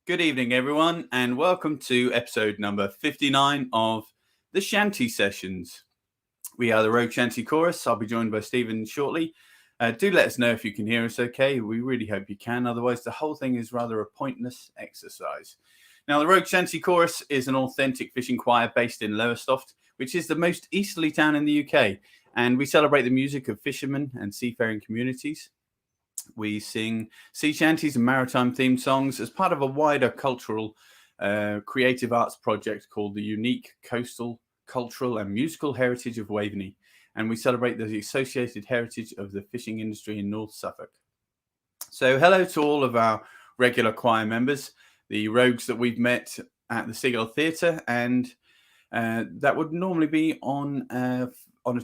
Good evening, everyone, and welcome to episode number 59 of the Shanty Sessions. We are the Rogue Shanty Chorus. I'll be joined by Stephen shortly. Do let us know if you can hear us okay. We really hope you can. Otherwise, the whole thing is rather a pointless exercise. Now, the Rogue Shanty Chorus is an authentic fishing choir based in Lowestoft, which is the most easterly town in the UK. And we celebrate the music of fishermen and seafaring communities. We sing sea shanties and maritime themed songs as part of a wider cultural creative arts project called the Unique Coastal, Cultural and Musical Heritage of Waveney. And we celebrate the associated heritage of the fishing industry in North Suffolk. So hello to all of our regular choir members, the rogues that we've met at the Seagull Theatre, and that would normally be on a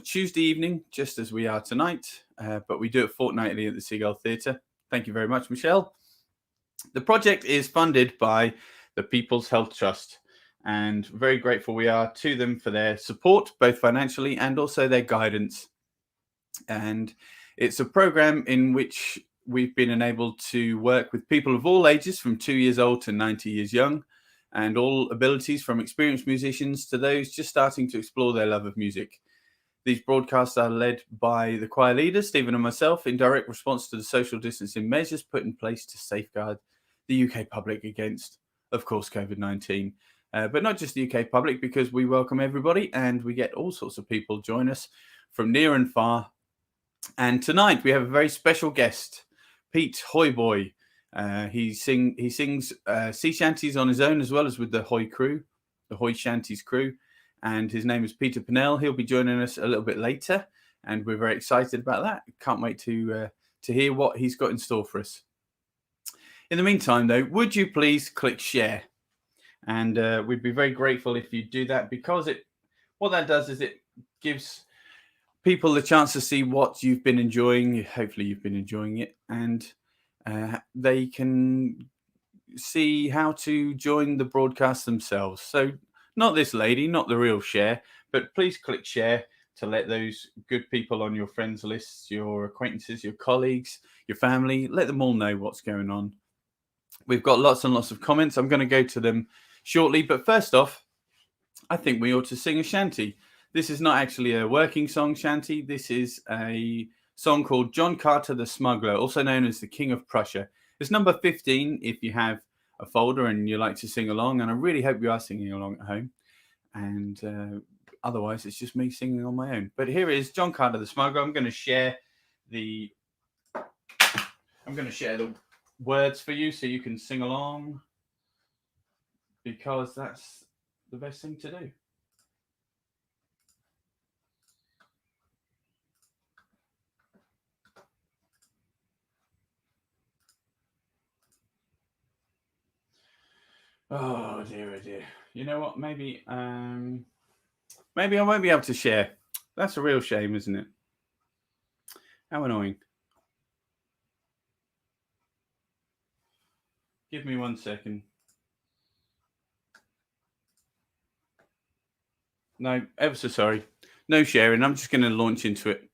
Tuesday evening, just as we are tonight, but we do it fortnightly at the Seagull Theatre. Thank you very much, Michelle. The project is funded by the People's Health Trust, and very grateful we are to them for their support, both financially and also their guidance. And it's a program in which we've been enabled to work with people of all ages, from 2 years old to 90 years young, and all abilities, from experienced musicians to those just starting to explore their love of music. These broadcasts are led by the choir leaders, Stephen and myself, in direct response to the social distancing measures put in place to safeguard the UK public against, of course, COVID-19. But not just the UK public, because we welcome everybody and we get all sorts of people join us from near and far. And tonight we have a very special guest, Pete Hoyboy. He sings sea shanties on his own, as well as with the Hoy crew, the Hoy Shanties crew. And his name is Peter Pennell. He'll be joining us a little bit later, and we're very excited about that. Can't wait to hear what he's got in store for us. In the meantime, though, would you please click share? And we'd be very grateful if you do that, because what that does is it gives people the chance to see what you've been enjoying. Hopefully you've been enjoying it, and they can see how to join the broadcast themselves. So not this lady, not the real share, but please click share to let those good people on your friends lists, your acquaintances, your colleagues, your family, let them all know what's going on. We've got lots and lots of comments. I'm going to go to them shortly, but first off, I think we ought to sing a shanty. This is not actually a working song shanty. This is a song called John Carter the Smuggler, also known as the King of Prussia. It's number 15 if you have a folder and you like to sing along, and I really hope you are singing along at home. And otherwise, it's just me singing on my own. But here is John Carter the Smuggler. I'm going to share the words for you so you can sing along, because that's the best thing to do. Oh dear, oh dear. You know what? Maybe I won't be able to share. That's a real shame, isn't it? How annoying. Give me 1 second. No, ever so sorry. No sharing. I'm just going to launch into it.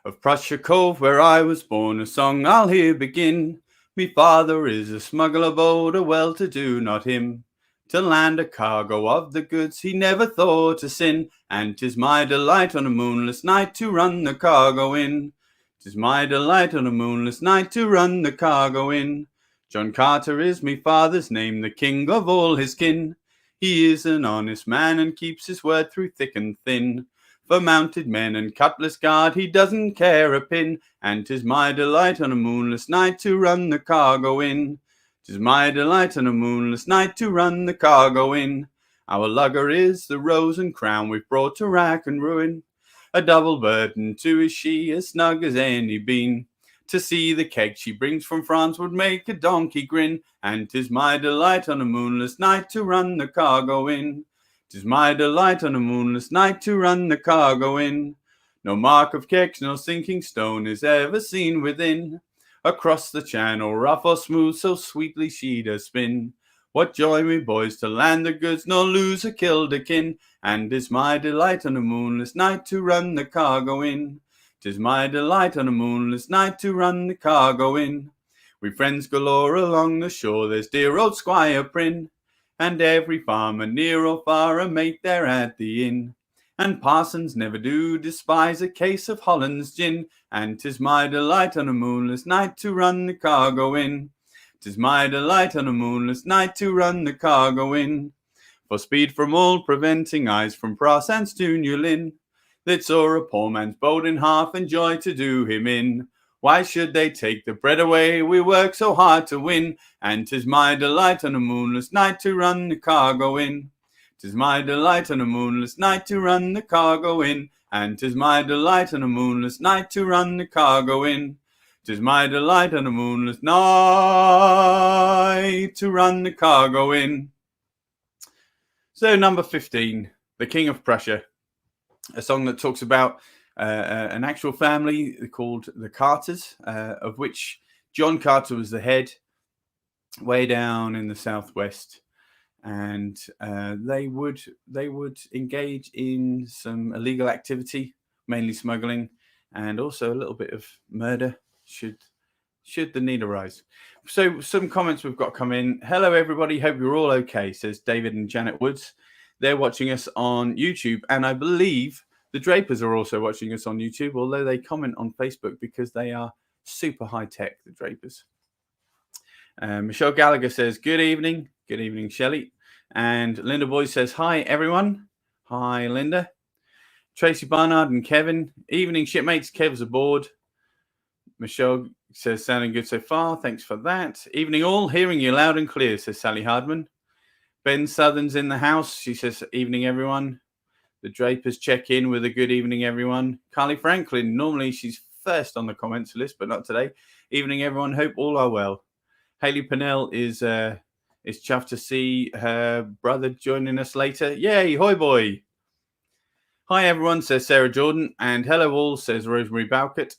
Of Prussia Cove, where I was born, a song I'll here begin. Me father is a smuggler bold, a well-to-do, not him. To land a cargo of the goods he never thought to sin, and 'tis my delight on a moonless night to run the cargo in. 'Tis my delight on a moonless night to run the cargo in. John Carter is me father's name, the king of all his kin. He is an honest man and keeps his word through thick and thin. For mounted men and cutlass guard he doesn't care a pin, and 'tis my delight on a moonless night to run the cargo in. 'Tis my delight on a moonless night to run the cargo in. Our lugger is the Rose and Crown we've brought to rack and ruin. A double burden too is she, as snug as any bean. To see the keg she brings from France would make a donkey grin, and 'tis my delight on a moonless night to run the cargo in. 'Tis my delight on a moonless night to run the cargo in. No mark of kegs, no sinking stone is ever seen within. Across the channel, rough or smooth, so sweetly she does spin. What joy, me boys, to land the goods, nor lose a kilderkin. And 'tis my delight on a moonless night to run the cargo in. 'Tis my delight on a moonless night to run the cargo in. We've friends galore along the shore, there's dear old Squire Prynne, and every farmer near or far a mate there at the inn. And parsons never do despise a case of Holland's gin, and 'tis my delight on a moonless night to run the cargo in. 'Tis my delight on a moonless night to run the cargo in. For speed from all preventing eyes from Prassans to New Lynn, that saw a poor man's boat in half and joy to do him in. Why should they take the bread away we work so hard to win? And 'tis my delight on a moonless night to run the cargo in. 'Tis my delight on a moonless night to run the cargo in. And 'tis my delight on a moonless night to run the cargo in. 'Tis my delight on a moonless night to run the cargo in. So number 15, The King of Prussia, a song that talks about an actual family called the Carters, of which John Carter was the head, way down in the southwest, and they would engage in some illegal activity, mainly smuggling, and also a little bit of murder should the need arise. So some comments we've got come in. Hello everybody, hope you're all okay, says David and Janet Woods. They're watching us on YouTube, and I believe the Drapers are also watching us on YouTube, although they comment on Facebook because they are super high tech, the Drapers. Michelle Gallagher says, good evening. Good evening, Shelley. And Linda Boyce says, hi, everyone. Hi, Linda. Tracy Barnard and Kevin. Evening, shipmates. Kev's aboard. Michelle says, sounding good so far. Thanks for that. Evening, all. Hearing you loud and clear, says Sally Hardman. Ben Southern's in the house. She says, evening, everyone. The Drapers check in with a good evening, everyone. Carly Franklin, normally she's first on the comments list, but not today. Evening, everyone. Hope all are well. Hayley Pennell is chuffed to see her brother joining us later. Yay, hoy boy. Hi, everyone, says Sarah Jordan. And hello all, says Rosemary Bowcott.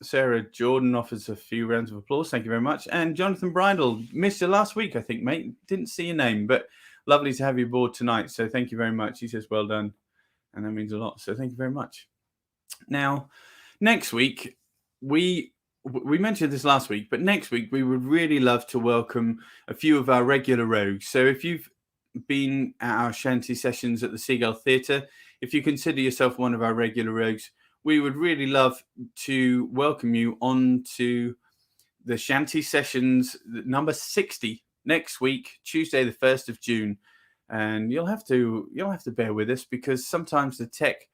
Sarah Jordan offers a few rounds of applause. Thank you very much. And Jonathan Bridle, missed you last week, I think, mate. Didn't see your name, but lovely to have you aboard tonight. So thank you very much. He says, well done. And that means a lot. So thank you very much. Now, next week, we mentioned this last week, but next week we would really love to welcome a few of our regular rogues. So if you've been at our Shanty Sessions at the Seagull Theatre, if you consider yourself one of our regular rogues, we would really love to welcome you on to the Shanty Sessions number 60 next week, Tuesday, the 1st of June. And you'll have to bear with us because sometimes the tech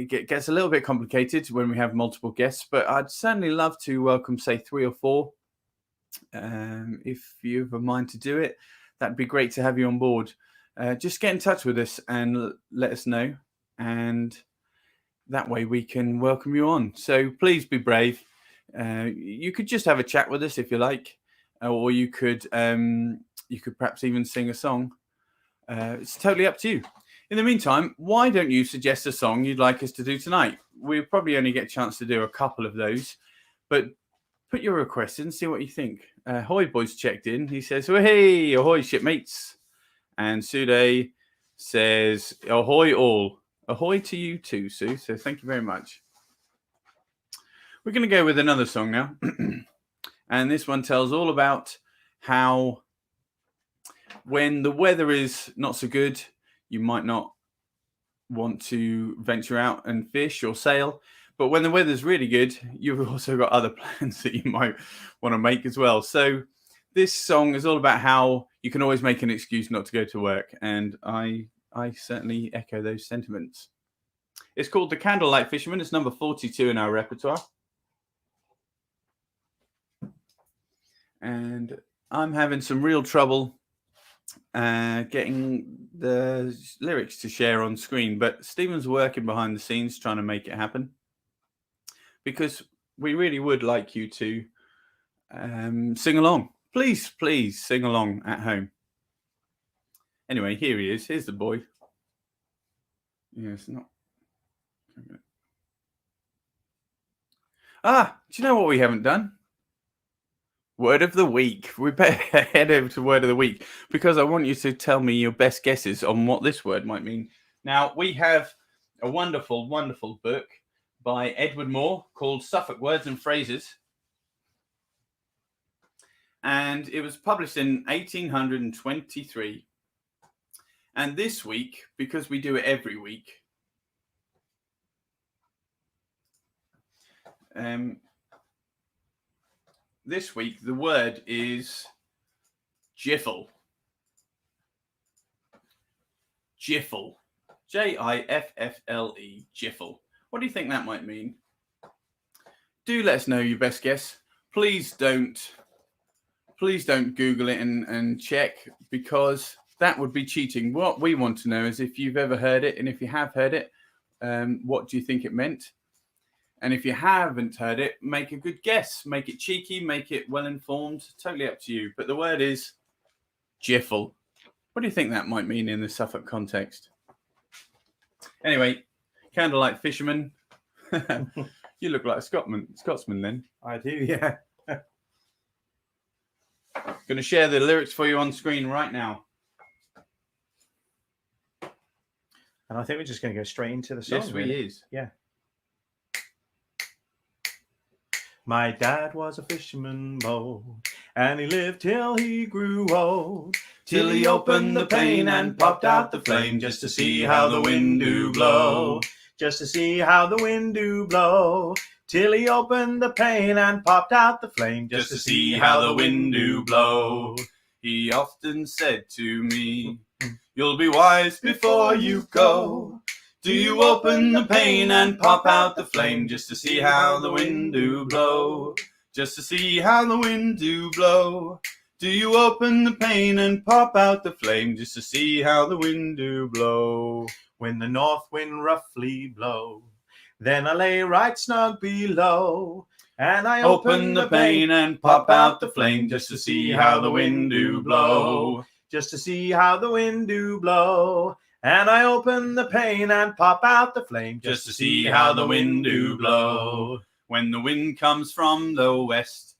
gets a little bit complicated when we have multiple guests, but I'd certainly love to welcome, say, 3 or 4. If you have a mind to do it, that'd be great to have you on board. Just get in touch with us and let us know, and that way we can welcome you on. So please be brave. You could just have a chat with us if you like, or you could perhaps even sing a song. It's totally up to you. In the meantime, why don't you suggest a song you'd like us to do tonight? We'll probably only get a chance to do a couple of those, but put your request in, see what you think. Hoy Boy's checked in. He says, oh, hey, ahoy, shipmates. And Sude says, ahoy all. Ahoy to you too, Sue. So thank you very much. We're going to go with another song now. And this one tells all about how when the weather is not so good, you might not want to venture out and fish or sail. But when the weather's really good, you've also got other plans that you might want to make as well. So this song is all about how you can always make an excuse not to go to work. And I certainly echo those sentiments. It's called The Candlelight Fisherman. It's number 42 in our repertoire. And I'm having some real trouble getting the lyrics to share on screen, but Stephen's working behind the scenes trying to make it happen, because we really would like you to sing along. Please sing along at home. Anyway, here he is. Here's the boy. Yeah, it's not. Do you know what we haven't done? Word of the week. We better head over to word of the week, because I want you to tell me your best guesses on what this word might mean. Now, we have a wonderful, wonderful book by Edward Moore called Suffolk Words and Phrases. and it was published in 1823. And this week, because we do it every week, this week the word is jiffle. Jiffle. Jiffle. Jiffle. What do you think that might mean? Do let us know your best guess. Please don't Google it and check, because that would be cheating. What we want to know is if you've ever heard it, and if you have heard it, what do you think it meant? And if you haven't heard it, make a good guess. Make it cheeky, make it well-informed. Totally up to you. But the word is jiffle. What do you think that might mean in the Suffolk context? Anyway, Candlelight Fisherman. You look like a Scotsman then. I do, yeah. Going to share the lyrics for you on screen right now. And I think we're just going to go straight into the song. Yes, we is. Yeah. My dad was a fisherman bold, and he lived till he grew old. Till he opened the pane and popped out the flame, just to see how the wind do blow. Just to see how the wind do blow. Till he opened the pane and popped out the flame, Just to see how the wind do blow. He often said to me, you'll be wise before you go. Do you open the pane and pop out the flame, just to see how the wind do blow? Just to see how the wind do blow. Do you open the pane and pop out the flame, just to see how the wind do blow? When the north wind roughly blow, then I lay right snug below, and I Open the pane and pop out the flame, just to see how the wind do blow. Just to see how the wind do blow. And I open the pane and pop out the flame, Just to see how the wind do blow. When the wind comes from the west,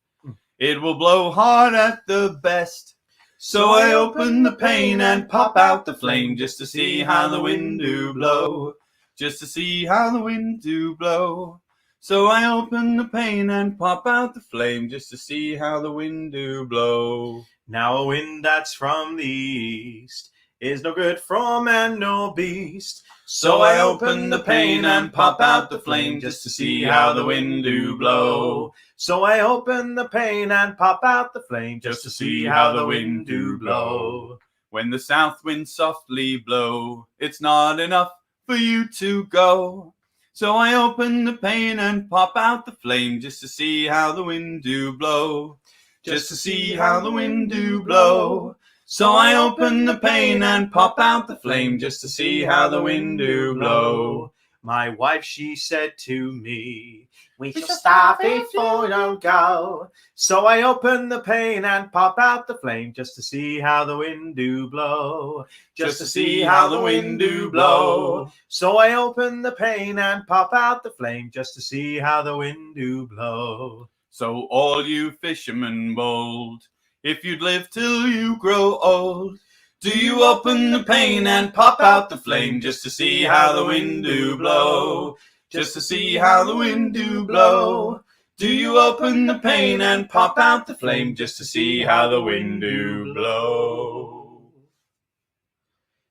it will blow hard at the best. So I open the pane and pop out the flame, just to see how the wind do blow. Just to see how the wind do blow. So I open the pane and pop out the flame, just to see how the wind do blow. Now a wind that's from the east is no good for man nor beast. So I open the pane and pop out the flame, just to see how the wind do blow. So I open the pane and pop out the flame, just to see how the wind do blow. When the south wind softly blow, it's not enough for you to go. So I open the pane and pop out the flame, just to see how the wind do blow. Just to see how the wind do blow. So I open the pane and pop out the flame, just to see how the wind do blow. My wife, she said to me, we shall starve before we don't go. So I open the pane and pop out the flame, just to see how the wind do blow. Just to see how the wind do blow. So I open the pane and pop out the flame, just to see how the wind do blow. So all you fishermen bold, if you'd live till you grow old, do you open the pane and pop out the flame, just to see how the wind do blow? Just to see how the wind do blow. Do you open the pane and pop out the flame, just to see how the wind do blow?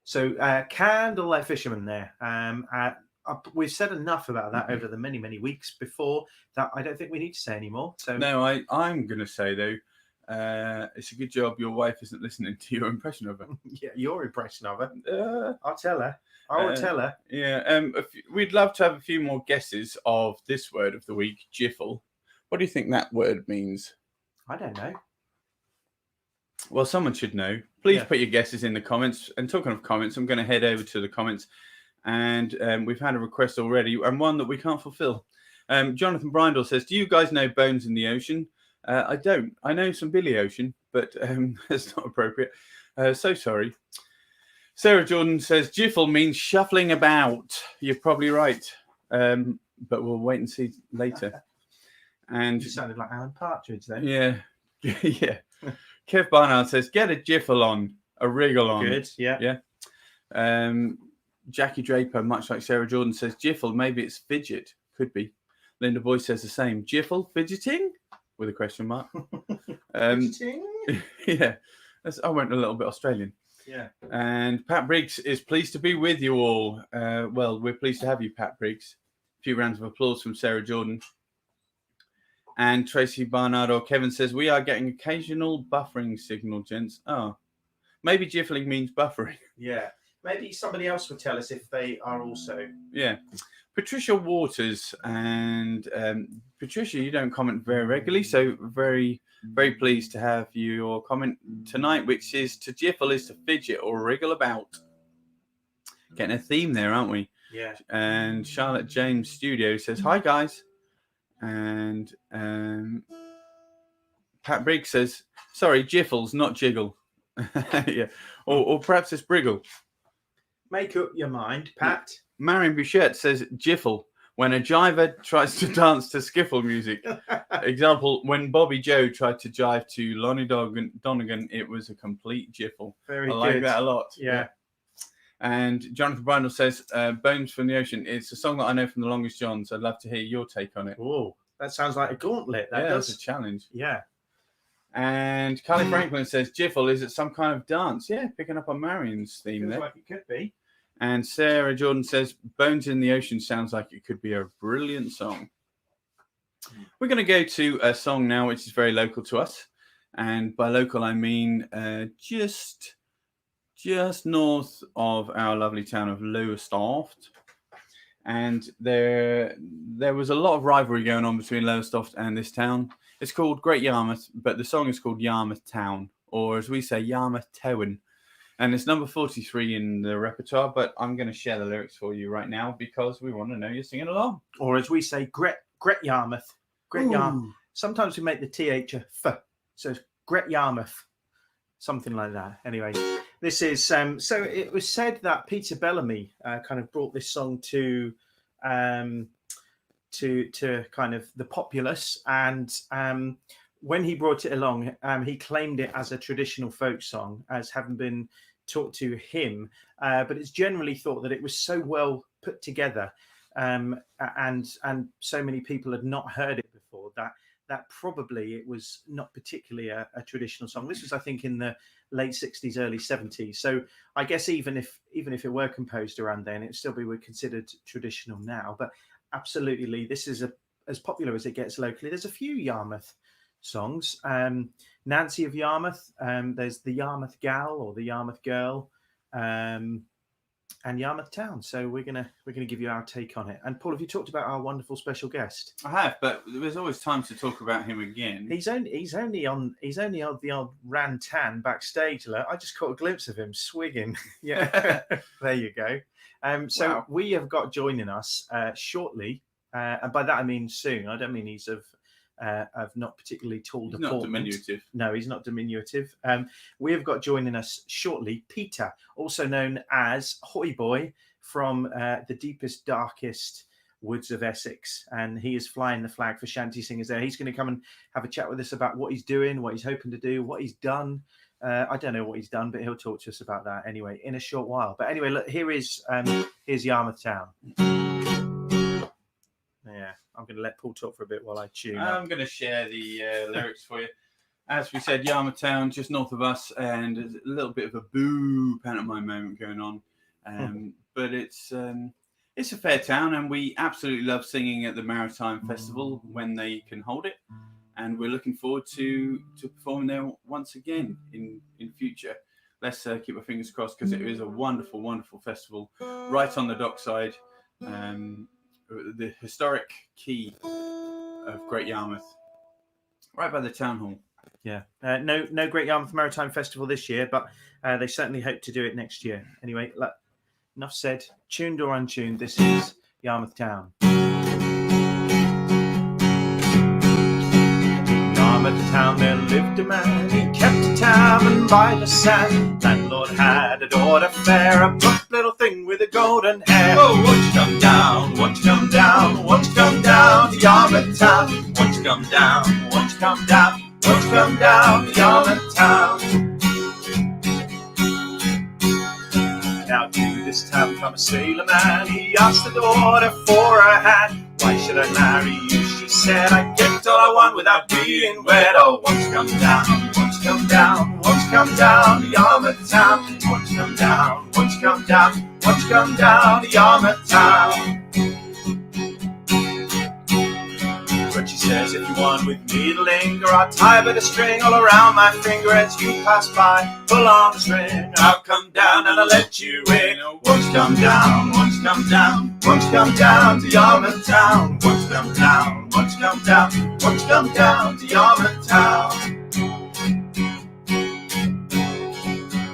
So Candlelight Fisherman there. We've said enough about that over the many, many weeks before that I don't think we need to say anymore. So no, I'm going to say, though, it's a good job your wife isn't listening to your impression of her. Yeah, your impression of her. I'll tell her. I will tell her. Yeah, we'd love to have a few more guesses of this word of the week, jiffle. What do you think that word means? I don't know. Well, someone should know. Please put your guesses in the comments. And talking of comments, I'm going to head over to the comments. And we've had a request already, and one that we can't fulfill. Jonathan Brindle says, do you guys know Bones in the Ocean? I don't. I know some Billy Ocean, but that's not appropriate. So sorry. Sarah Jordan says, jiffle means shuffling about. You're probably right. But we'll wait and see later. And You sounded like Alan Partridge then. yeah. Yeah. Kev Barnard says, get a jiffle on, a wriggle on. Good, yeah. Yeah. Jackie Draper, much like Sarah Jordan, says, jiffle, maybe it's fidget. Could be. Linda Boyce says the same. Jiffle, fidgeting? With a question mark. Yeah, I went a little bit Australian. Yeah. And Pat Briggs is pleased to be with you all. Well, we're pleased to have you, Pat Briggs. A few rounds of applause from Sarah Jordan. And Tracy Barnard or Kevin says, we are getting occasional buffering signal, gents. Oh, maybe jiffling means buffering. Yeah. Maybe somebody else will tell us if they are also. Yeah. Patricia Waters. And Patricia, you don't comment very regularly, so very, very pleased to have your comment tonight, which is to jiffle is to fidget or wriggle about. Getting a theme there, aren't we? Yeah. And Charlotte James Studio says, hi, guys. And Pat Briggs says, sorry, jiffles, not jiggle. Yeah. Or perhaps it's briggle. Make up your mind, Pat. Marion Bouchette says, jiffle, when a jiver tries to dance to skiffle music. Example, when Bobby Joe tried to jive to Lonnie Donegan, it was a complete jiffle. Very I good. like that a lot. Yeah. And Jonathan Brindle says, Bones from the Ocean. It's a song that I know from the Longest Johns. I'd love to hear your take on it. Oh, that sounds like a gauntlet. That's a challenge. Yeah. And Carly Franklin says, jiffle, is it some kind of dance? Yeah, picking up on Marion's theme Feels there. like it could be. And Sarah Jordan says, Bones in the Ocean sounds like it could be a brilliant song. We're going to go to a song now which is very local to us. And by local, I mean just north of our lovely town of Lowestoft. And there was a lot of rivalry going on between Lowestoft and this town. It's called Great Yarmouth, but the song is called Yarmouth Town, or as we say, Yarmouth Town. And it's number 43 in the repertoire, but I'm going to share the lyrics for you right now because we want to know you're singing along. Or as we say, Great Yarmouth. Great Yarmouth. Sometimes we make the TH a F. So it's Great Yarmouth. Something like that. Anyway, this is... so it was said that Peter Bellamy kind of brought this song to kind of the populace. And when he brought it along, he claimed it as a traditional folk song, as having been taught to him. But it's generally thought that it was so well put together and so many people had not heard it before that probably it was not particularly a traditional song. This was, I think, in the late 60s, early 70s. So I guess even if it were composed around then, it'd still be considered traditional now. But absolutely, this is as popular as it gets locally. There's a few Yarmouth songs. Nancy of Yarmouth. There's the Yarmouth Gal or the Yarmouth Girl, and Yarmouth Town. So we're gonna give you our take on it. And Paul, have you talked about our wonderful special guest? I have, but there's always time to talk about him again. He's only on the old rantan backstage. I just caught a glimpse of him swigging. Yeah, there you go. So wow. We have got joining us shortly, and by that I mean soon. I don't mean he's of not particularly tall deportment. Not diminutive. No, he's not diminutive. We have got joining us shortly Peter, also known as Hoy Boy, from the deepest, darkest woods of Essex, and he is flying the flag for Shanty Singers there. He's going to come and have a chat with us about what he's doing, what he's hoping to do, what he's done. I don't know what he's done, but he'll talk to us about that anyway in a short while. But anyway, look, here's Yarmouth Town. Yeah, I'm going to let Paul talk for a bit while I tune. I'm going to share the lyrics for you. As we said, Yarmouth Town, just north of us, and there's a little bit of a boo pantomime moment going on. But it's a fair town, and we absolutely love singing at the Maritime Festival when they can hold it. And we're looking forward to performing there once again in future. Let's keep our fingers crossed, because it is a wonderful, wonderful festival right on the dockside. The historic quay of Great Yarmouth, right by the town hall. Yeah, no Great Yarmouth Maritime Festival this year, but they certainly hope to do it next year. Anyway, enough said. Tuned or untuned, this is Yarmouth Town. Yarmouth Town, there lived a man. He kept a tavern by the sand. Landlord had a daughter fair, a plump little thing with a golden hair. Oh, won't you come down? Won't you come down? Won't you come down to Yarmouth Town? Won't you come down? Won't you come down? Won't you come down to Yarmouth Town? Now to this town come a sailor man. He asked the daughter for her hand. Why should I marry you? she said, I get all I want without being wet. Oh, won't you come down, won't you come down, won't you come down to Yarmouth town? Won't you come down, won't you come down, won't you come down to Yarmouth town? But she says, if you want with me to linger, I'll tie a bit of string all around my finger as you pass by. Pull on the string, I'll come down and I'll let you in. Won't you come down, won't you come down, won't you come down to Yarmouth town? Won't you come down, won't you come down, won't you come down to Yarmouth town?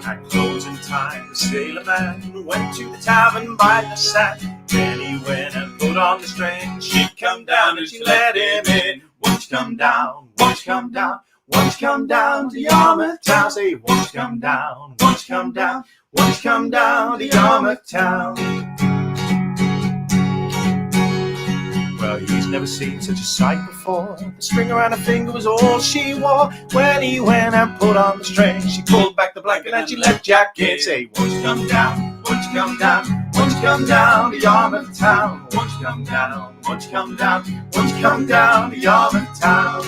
At closing time, the sailor man went to the tavern by the sand. Then he went and put on the string. She'd come down and she let him in. Won't you come down, won't you come down, won't you come down to Yarmouth town? Say, won't you come down, won't you come down, won't you come down to Yarmouth town? Well, he's never seen such a sight before. The string around her finger was all she wore. When he went and put on the string, she pulled back the blanket and she let Jack in. Say, won't you come down, won't you come down, won't you come down to Yarmouth town? Won't you come down, won't you come down, won't you come down to Yarmouth town?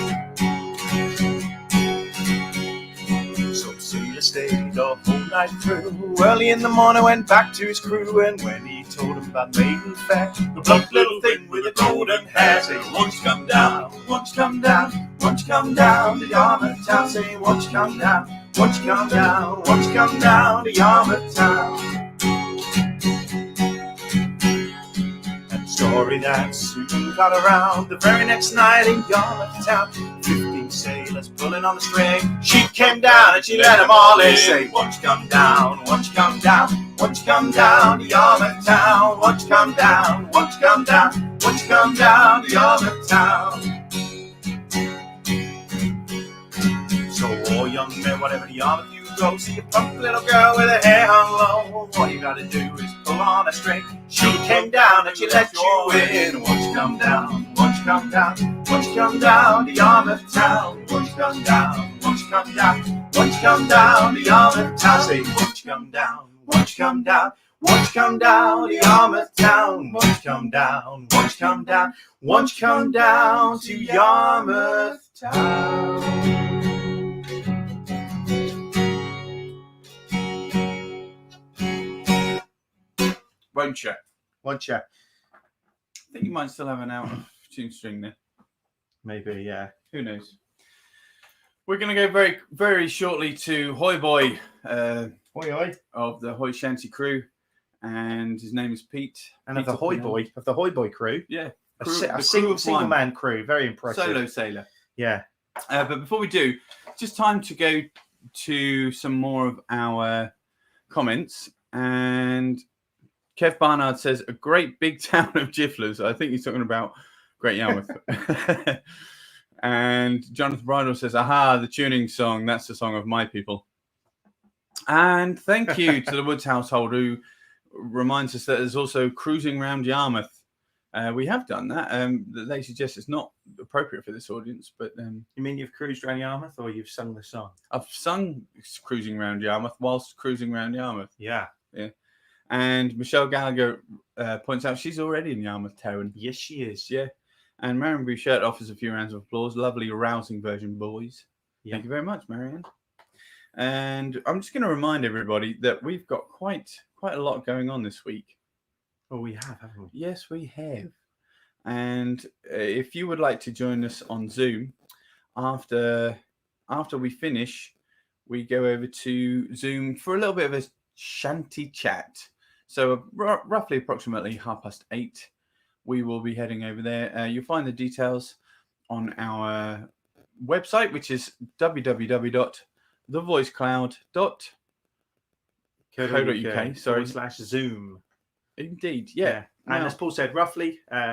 So the sailor stayed the whole night through. Early in the morning went back to his crew, and when he told him about maiden fair, the plump little thing with the golden hair said, won't you come down, won't you come down, won't you come down to Yarmouth town? Say, won't you come down, won't you come down, won't you come down to Yarmouth town? Story that soon got around. The very next night in Yarmouth town, 15 sailors pulling on the string. She came down and she let them all in. Say, won't you come down, won't you come down, won't you come down to Yarmouth town? Won't you come down, won't you come down, won't you come down to Yarmouth town? So all young men, whatever the Yarmouth you go, see a plump little girl with her hair hung low. All you gotta do is pull on a string. She came down and she let you in. Won't you come down, won't you come down, won't you come down to Yarmouth town? Won't you come down, won't you come down, won't you come down to Yarmouth town? Say, won't you come down, won't you come down, won't you come down to Yarmouth town? Won't you come down, won't you come down, won't you come down to Yarmouth town? Won't you? Won't you? I think you might still have an out of tune string there. Maybe, yeah. Who knows? We're going to go very, very shortly to Hoy Boy Hoi hoi. of the Hoy Shanty crew, and his name is Pete. And of the Hoy Boy crew. Yeah. A single man crew. Very impressive. Solo sailor. Yeah. But before we do, just time to go to some more of our comments. And Kev Barnard says, a great big town of Jifflers. I think he's talking about Great Yarmouth. And Jonathan Bridle says, aha, the tuning song. That's the song of my people. And thank you to the Woods household, who reminds us that there's also cruising around Yarmouth. We have done that. They suggest it's not appropriate for this audience, but You mean you've cruised around Yarmouth, or you've sung the song? I've sung cruising around Yarmouth whilst cruising around Yarmouth. Yeah. And Michelle Gallagher points out she's already in Yarmouth Town. Yes, she is. Yeah. And Marion Bouchard offers a few rounds of applause. Lovely, rousing version, boys. Yeah. Thank you very much, Marianne. And I'm just going to remind everybody that we've got quite a lot going on this week. Oh, we have, haven't we? Yes, we have. And if you would like to join us on Zoom, after we finish, we go over to Zoom for a little bit of a shanty chat. So roughly approximately 8:30, we will be heading over there. You'll find the details on our website, which is www.thevoicecloud.co.uk. /Zoom. Indeed, yeah. And Now, as Paul said, roughly we go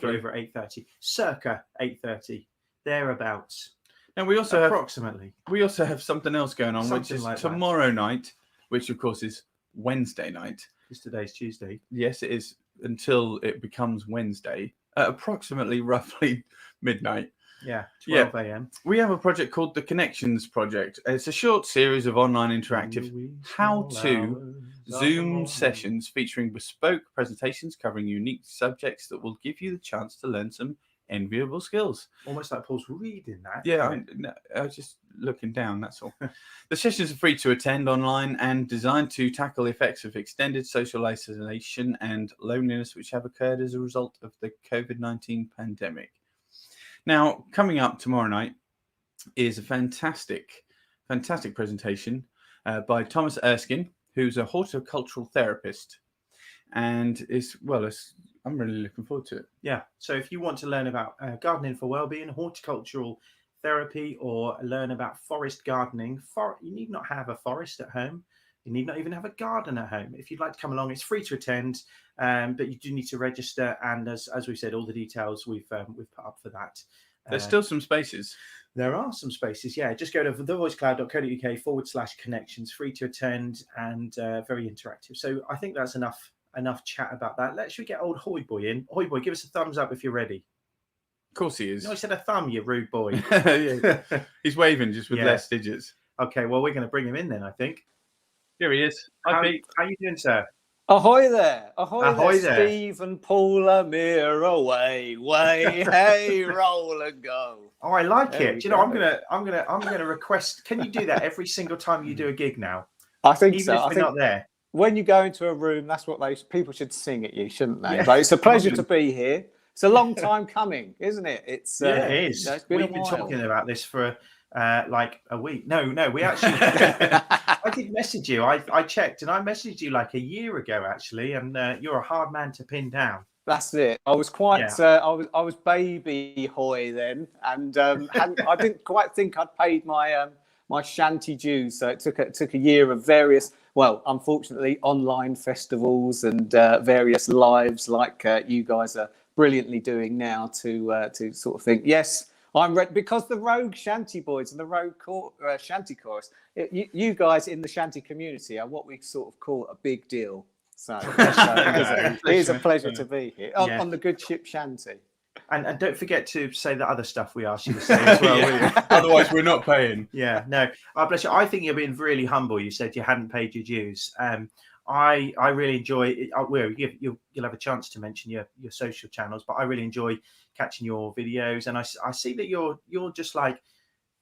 over at 8:30, circa 8:30, thereabouts. and we also approximately. We also have something else going on, which Something is like that. tomorrow night, which of course is Wednesday night. Because today's Tuesday. Yes, it is until it becomes Wednesday at approximately roughly midnight. Yeah, 12 a.m. We have a project called the Connections Project. It's a short series of online interactive how-to Zoom sessions featuring bespoke presentations covering unique subjects that will give you the chance to learn some enviable skills. Almost like Paul's reading that. Yeah, I was just looking down, that's all. The sessions are free to attend online and designed to tackle the effects of extended social isolation and loneliness which have occurred as a result of the COVID-19 pandemic. Now, coming up tomorrow night is a fantastic presentation by Thomas Erskine, who's a horticultural therapist. And I'm really looking forward to it. Yeah. So if you want to learn about gardening for well-being, horticultural therapy, or learn about forest gardening, you need not have a forest at home. You need not even have a garden at home. If you'd like to come along, it's free to attend, but you do need to register. And as we said, all the details we've put up for that. There's still some spaces. There are some spaces, yeah. Just go to thevoicecloud.co.uk/connections, free to attend and very interactive. So I think that's enough chat about that. Should we get old Hoy Boy in? Hoy Boy, give us a thumbs up if you're ready. Of course he is. No, I said a thumb, you rude boy. Yeah. He's waving just with less digits. Okay, well, we're going to bring him in then, I think. Here he is. Hi, Pete. How you doing, sir? Ahoy there. Ahoy there. Steve and Paula, mirror away, hey, roll and go. Oh, I like it. Do you know, I'm gonna request. Can you do that every single time you do a gig now? I think Even so. if we're not there. When you go into a room, that's what people should sing at you, shouldn't they? Yeah. But it's a pleasure to be here. It's a long time coming, isn't it? It's it is. We've been talking about this for like a week. No, we actually. I did message you. I checked, and I messaged you like a year ago, actually, and you're a hard man to pin down. That's it. I was quite. I was baby Hoy then, and I didn't quite think I'd paid my my shanty dues. So it took a year of various, unfortunately, online festivals and various lives like you guys are brilliantly doing now to sort of think, yes, I'm ready, because the Rogue Shanty Boys and the Rogue Shanty Chorus, you guys in the Shanty community are what we sort of call a big deal. So it is a pleasure to be here on the good ship Shanty. And don't forget to say the other stuff we asked you to say as well, will you? Otherwise, we're not paying. Yeah, no. Bless you. I think you're being really humble. You said you hadn't paid your dues. I really enjoy it. You'll have a chance to mention your social channels, but I really enjoy catching your videos. And I see that you're just like,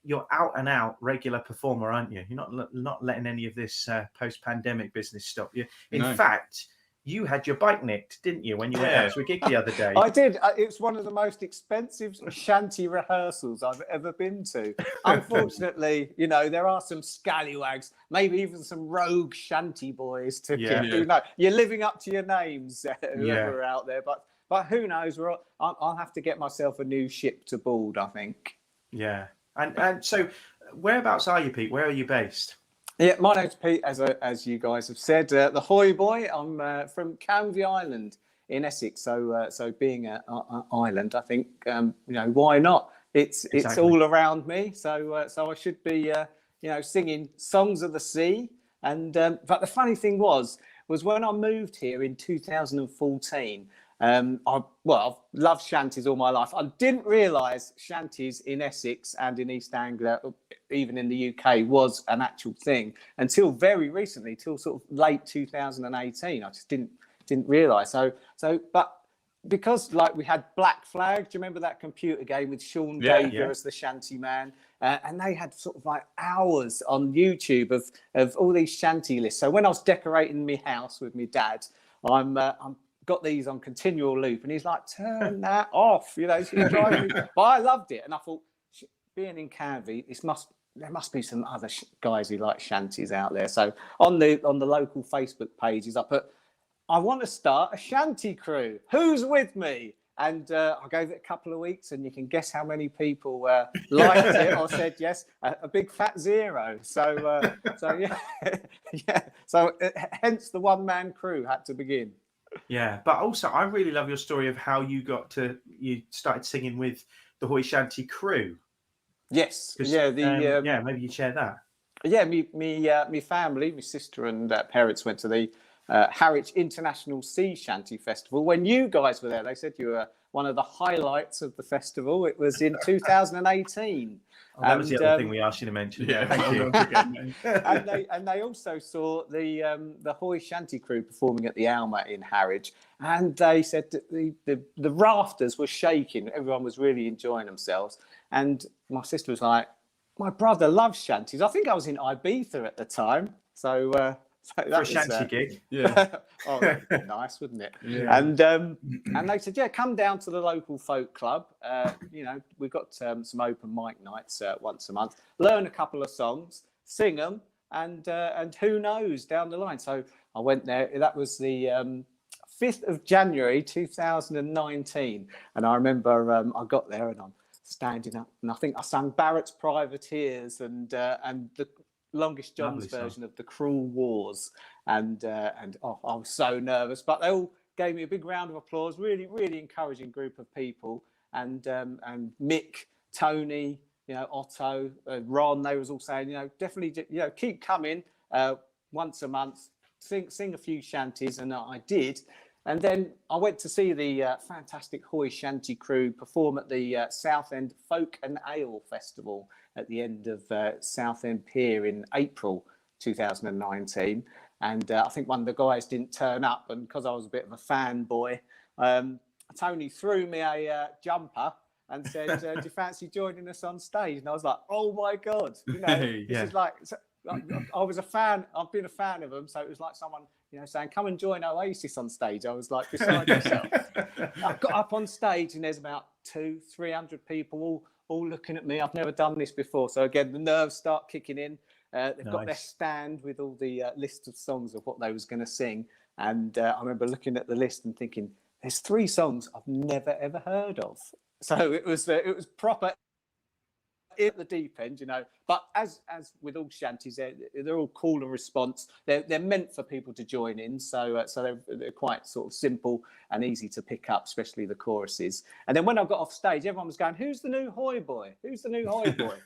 you're out and out regular performer, aren't you? You're not letting any of this post-pandemic business stop you. In fact, you had your bike nicked, didn't you, when you went out to a gig the other day? I did. It's one of the most expensive shanty rehearsals I've ever been to. Unfortunately, there are some scallywags, maybe even some rogue shanty boys. You're living up to your names, whoever are out there. But who knows? I'll have to get myself a new ship to board, I think. Yeah. And so, whereabouts are you, Pete? Where are you based? Yeah, my name's Pete, as you guys have said. The Hoy Boy. I'm from Canvey Island in Essex. So being an island, I think why not? It's all around me. So I should be singing songs of the sea. And but the funny thing was when I moved here in 2014. I've loved shanties all my life. I didn't realise shanties in Essex and in East Anglia, even in the UK, was an actual thing until very recently, till sort of late 2018. I just didn't realise. But because we had Black Flag, do you remember that computer game with Sean Dager as the shanty man? And they had sort of like hours on YouTube of all these shanty lists. So when I was decorating my house with my dad, I'm got these on continual loop, and he's like, turn that off, so you're driving me. But I loved it, and I thought, being in Canvey, there must be some other guys who like shanties out there. So on the local Facebook pages, I put, I want to start a shanty crew. Who's with me? And I gave it a couple of weeks, and you can guess how many people liked it or said yes. A big fat zero. So yeah. So hence the one-man crew had to begin. Yeah, but also I really love your story of how you started singing with the Hoy Shanty crew. Yes, maybe you share that. Yeah, me family, my sister and parents went to the Harwich International Sea Shanty Festival. When you guys were there, they said you were one of the highlights of the festival. It was in 2018. Oh, that was the other thing we asked you to mention. Yeah, Thank you. and they also saw the Hoy Shanty crew performing at the Alma in Harwich, and they said that the rafters were shaking. Everyone was really enjoying themselves, and my sister was like, "My brother loves shanties." I think I was in Ibiza at the time, so that For a was, shanty gig. Yeah. oh, that'd be nice, wouldn't it? Yeah. And they said, yeah, come down to the local folk club. You know, we've got some open mic nights once a month. Learn a couple of songs, sing them, and who knows down the line. So I went there. That was the 5th of January 2019, and I remember I got there and I'm standing up, and I think I sang Barrett's Privateers and the Longest John's version of The Cruel Wars, and oh, I was so nervous, but they all gave me a big round of applause. Really, really encouraging group of people, and Mick, Tony, you know, Otto, Ron. They was all saying, you know, definitely, you know, keep coming once a month, sing a few shanties, and I did. And then I went to see the fantastic Hoy Shanty crew perform at the Southend Folk and Ale Festival at the end of Southend Pier in April 2019. And I think one of the guys didn't turn up, and because I was a bit of a fanboy, Tony threw me a jumper and said, "Do you fancy joining us on stage?" And I was like, "Oh my God!" You know, this is like, I was a fan. I've been a fan of them, so it was like someone, you know, saying, "Come and join Oasis on stage." I was like beside myself. I got up on stage, and there's about 200-300 people all looking at me. I've never done this before, so again, the nerves start kicking in. They've got their stand with all the list of songs of what they was going to sing, and I remember looking at the list and thinking, "There's 3 songs I've never ever heard of." So it was proper at the deep end, you know. But as with all shanties, they're all call and response. They're meant for people to join in, so they're quite sort of simple and easy to pick up, especially the choruses. And then when I got off stage, everyone was going, "Who's the new Hoy boy? Who's the new Hoy boy?"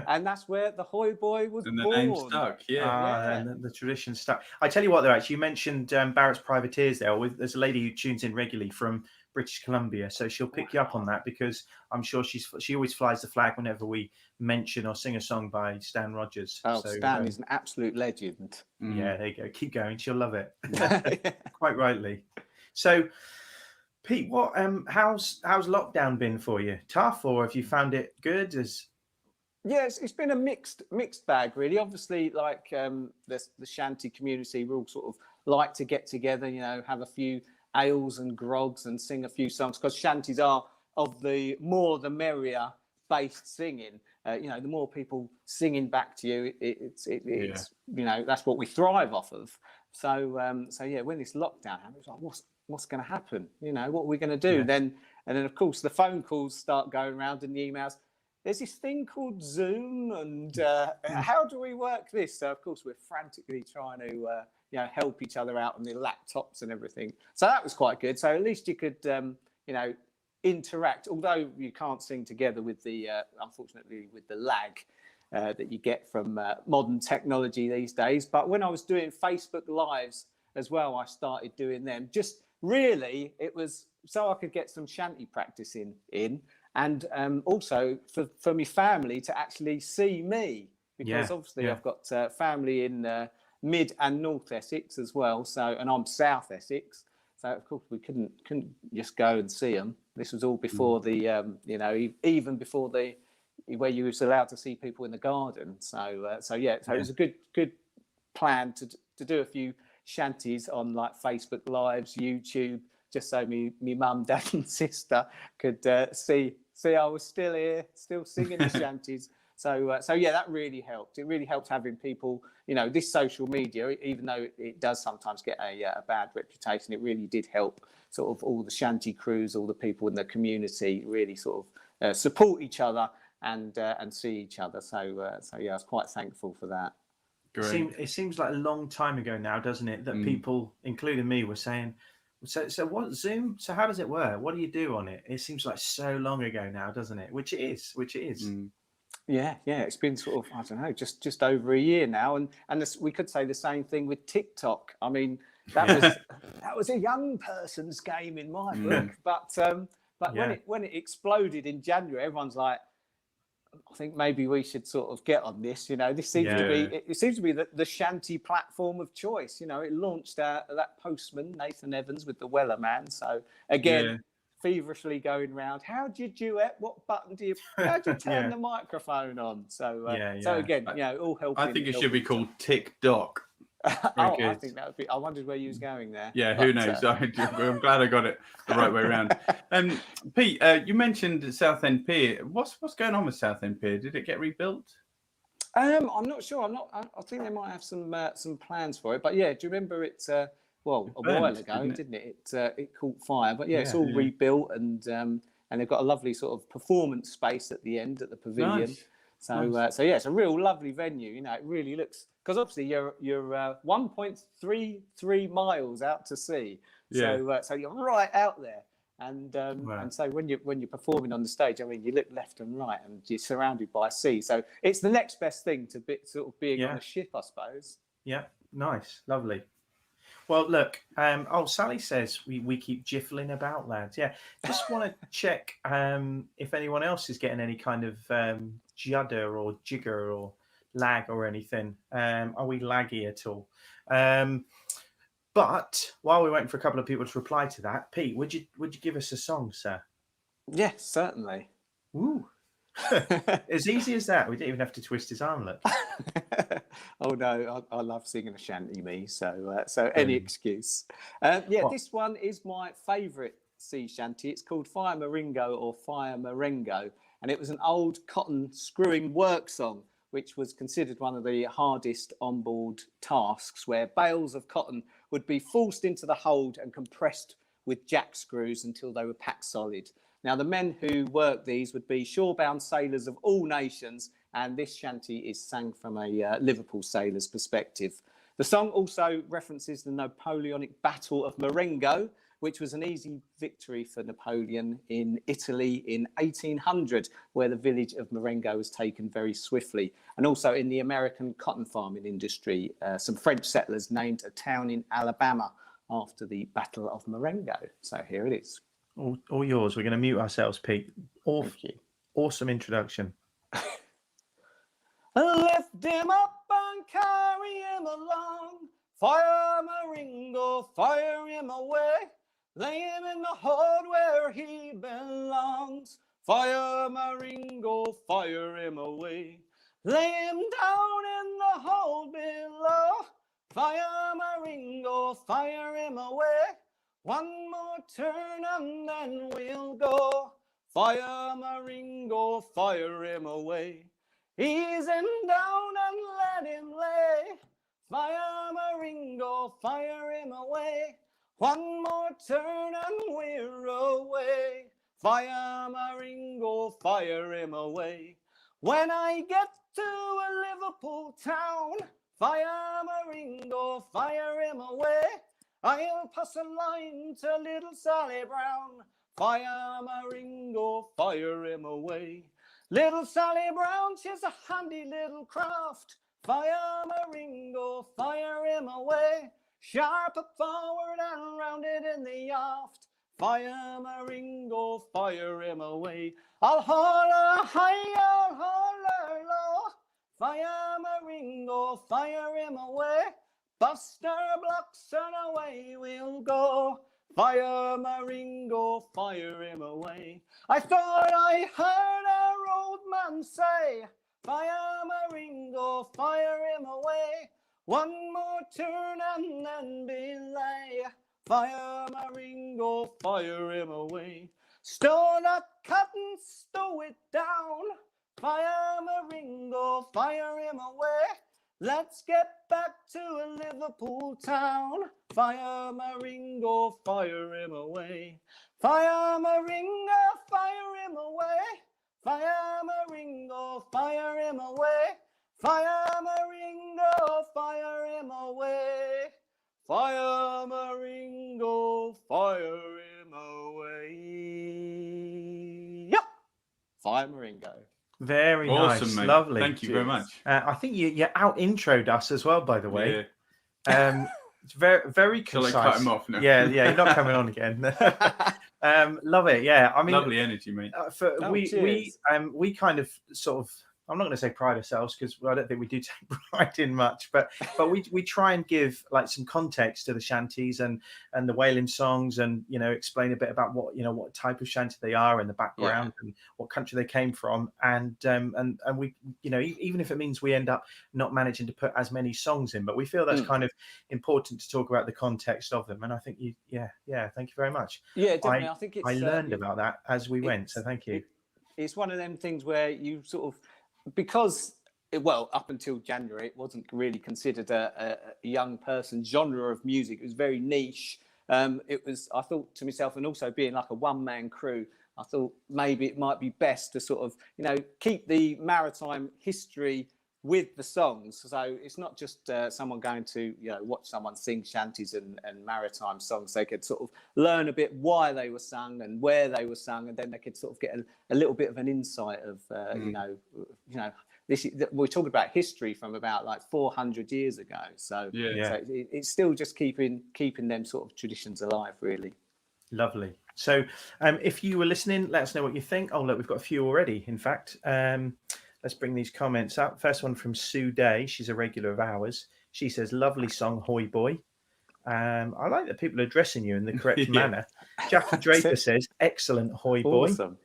And that's where the Hoy boy was and the born. name stuck. Yeah. And the tradition stuck. I tell you what, though, actually, you mentioned Barrett's Privateers there. There's a lady who tunes in regularly from British Columbia, so she'll pick you up on that, because I'm sure she always flies the flag whenever we mention or sing a song by Stan Rogers. Oh, so, Stan is an absolute legend. Yeah, there you go. Keep going. She'll love it. Quite rightly. So, Pete, what how's lockdown been for you? Tough, or have you found it good? Yes, it's been a mixed bag, really. Obviously, like the shanty community, we all sort of like to get together, you know, have a few ales and grogs and sing a few songs, because shanties are of the more the merrier based singing. You know, the more people singing back to you, it's you know, that's what we thrive off of. So yeah, when this lockdown happened, it was like, what's going to happen? You know, what are we going to do? Yeah. Then of course the phone calls start going around and the emails. There's this thing called Zoom, and how do we work this? So of course we're frantically trying to you know, help each other out on the laptops and everything. So that was quite good. So at least you could you know, interact, although you can't sing together with the unfortunately with the lag that you get from modern technology these days. But when I was doing Facebook Lives as well, I started doing them. Just really, it was so I could get some shanty practice in, and also for my family to actually see me, because obviously I've got family in Mid and North Essex as well. So, and I'm South Essex. So of course we couldn't just go and see them. This was all before the you know, even before the where you was allowed to see people in the garden. So it was a good plan to do a few shanties on like Facebook Lives, YouTube, just so me mum, dad, and sister could see I was still here, still singing the shanties. So yeah, that really helped. It really helped having people, you know, this social media, even though it does sometimes get a bad reputation, it really did help sort of all the shanty crews, all the people in the community really sort of support each other and see each other. So yeah, I was quite thankful for that. Great. It seems like a long time ago now, doesn't it? That people, including me, were saying, so what Zoom? So how does it work? What do you do on it? It seems like so long ago now, doesn't it? Which it is. Yeah, it's been sort of, I don't know, just over a year now, and we could say the same thing with TikTok. I mean, that was a young person's game in my book. But when it exploded in January, everyone's like, I think maybe we should sort of get on this. This seems to be it seems to be the shanty platform of choice. It launched that postman Nathan Evans with the Weller Man. So again, feverishly going round. How do you duet? What button do you? How do you turn the microphone on? So again, all helping. I think it should be called TikTok. I think that would be. I wondered where you was going there. Yeah, who knows? I'm glad I got it the right way around. Pete, you mentioned Southend Pier. What's going on with Southend Pier? Did it get rebuilt? I'm not sure. I think they might have some plans for it. But yeah, do you remember it? A while ago, didn't it? It caught fire. But it's all rebuilt, and they've got a lovely sort of performance space at the end at the pavilion. Nice. So it's a real lovely venue. It really looks, because obviously you're 1.33 miles out to sea. So you're right out there, and so when you're performing on the stage, I mean, you look left and right, and you're surrounded by sea. So it's the next best thing to being on a ship, I suppose. Yeah, nice, lovely. Well, look, Sally says we keep jiffling about, lads. Yeah, just want to check if anyone else is getting any kind of judder or jigger or lag or anything. Are we laggy at all? But while we're waiting for a couple of people to reply to that, Pete, would you give us a song, sir? Yes, certainly. Ooh. As easy as that. We didn't even have to twist his arm, look. Oh no, I love singing a shanty, me. So any excuse. This one is my favourite sea shanty. It's called Fire Maringo or Fire Marengo, and it was an old cotton screwing work song, which was considered one of the hardest onboard tasks, where bales of cotton would be forced into the hold and compressed with jack screws until they were packed solid. Now, the men who worked these would be shorebound sailors of all nations, and this shanty is sang from a Liverpool sailor's perspective. The song also references the Napoleonic Battle of Marengo, which was an easy victory for Napoleon in Italy in 1800, where the village of Marengo was taken very swiftly. And also in the American cotton farming industry, some French settlers named a town in Alabama after the Battle of Marengo. So here it is. All yours. We're going to mute ourselves, Pete. Awesome introduction. Lift him up and carry him along. Fire Marengo, fire him away. Lay him in the hold where he belongs. Fire Marengo, fire him away. Lay him down in the hold below. Fire Marengo, fire him away. One more turn and then we'll go. Fire Marengo, fire him away. Ease him down and let him lay. Fire Marengo, fire him away. One more turn and we're away. Fire Marengo, fire him away. When I get to a Liverpool town, fire Marengo, fire him away. I'll pass a line to little Sally Brown. Fire Marengo, fire him away. Little Sally Brown, she's a handy little craft. Fire Marengo, fire him away. Sharp up forward and rounded in the aft. Fire Marengo, fire him away. I'll haul her high, I'll haul her low. Fire Marengo, fire him away. Buster blocks and away we'll go. Fire Marengo, fire him away. I thought I heard our old man say, fire Marengo, fire him away. One more turn and then belay. Fire Marengo, fire him away. Stow that cotton, stow it down. Fire Marengo, fire him away. Let's get back to a Liverpool town. Fire Marengo, fire him away. Fire Marengo, fire him away. Fire Marengo, fire him away. Fire Marengo, fire him away. Fire Marengo, fire him away. Yep. Fire Marengo. Very awesome, nice, mate. Lovely. Thank you very much. I think you out introed us as well, by the way. It's very, very Shall concise. I cut him off now? Yeah, you're not coming on again. Love it. Yeah, I mean, Lovely energy, mate. We kind of sort of, I'm not going to say pride ourselves because I don't think we do take pride in much, but we try and give like some context to the shanties and the whaling songs, and explain a bit about what type of shanty they are and the background and what country they came from, and we even if it means we end up not managing to put as many songs in, but we feel that's kind of important to talk about the context of them. And I think thank you very much. Yeah, definitely. I think I learned about that as we went, so thank you. It's one of them things where you sort of, because up until January, it wasn't really considered a young person genre of music. It was very niche. I thought to myself, and also being like a one-man crew, I thought maybe it might be best to sort of, keep the maritime history with the songs. So it's not just someone going to, watch someone sing shanties and maritime songs. They could sort of learn a bit why they were sung and where they were sung, and then they could sort of get a little bit of an insight of, we're talking about history from about like 400 years ago. So, so it's still just keeping them sort of traditions alive, really. Lovely. So if you were listening, let us know what you think. Oh, look, we've got a few already, in fact. Let's bring these comments up. First one from Sue Day. She's a regular of ours. She says, lovely song, Hoy Boy. I like that people are addressing you in the correct manner. Jackie Draper says, excellent, Hoy Boy. Awesome.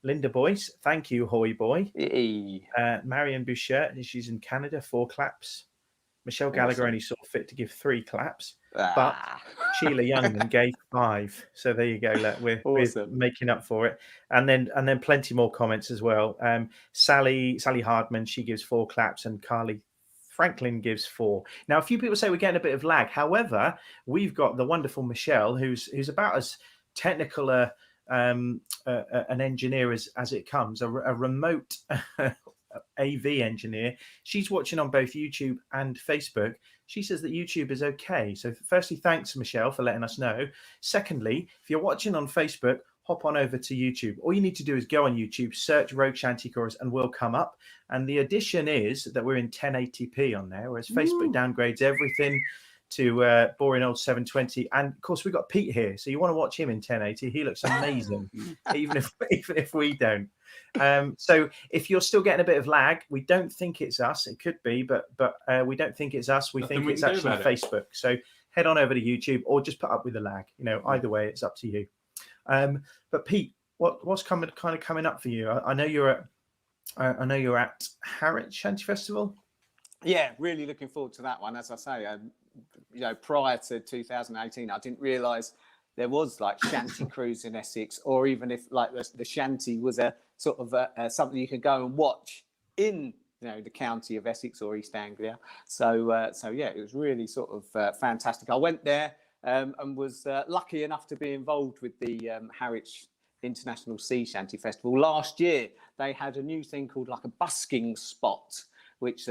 Linda Boyce, thank you, Hoy Boy. Hey. Marion Boucher, she's in Canada, 4 claps. Michelle Gallagher only saw fit to give 3 claps. But Sheila Youngman gave 5. So there you go. Look, we're making up for it. And then plenty more comments as well. Sally Hardman, she gives 4 claps, and Carly Franklin gives 4. Now, a few people say we're getting a bit of lag. However, we've got the wonderful Michelle, who's about as technical an engineer as it comes, a remote AV engineer. She's watching on both YouTube and Facebook. She says that YouTube is okay. So firstly, thanks, Michelle, for letting us know. Secondly, if you're watching on Facebook, hop on over to YouTube. All you need to do is go on YouTube, search Rogue Shanty Chorus, and we'll come up. And the addition is that we're in 1080p on there, whereas Facebook downgrades everything to boring old 720. And of course, we've got Pete here, so you want to watch him in 1080. He looks amazing, even if we don't. So if you're still getting a bit of lag, we don't think it's us. It could be, but we don't think it's us. We think it's actually Facebook. So head on over to YouTube, or just put up with the lag. Either way, it's up to you. But Pete, what's coming up for you? I know you're at Harwich Shanty Festival. Yeah, really looking forward to that one. As I say, prior to 2018, I didn't realise there was like shanty crews in Essex, or even if like the shanty was a sort of something you could go and watch in the county of Essex or East Anglia. So yeah, it was really sort of fantastic. I went there and was lucky enough to be involved with the Harwich International Sea Shanty Festival. Last year, they had a new thing called like a busking spot, which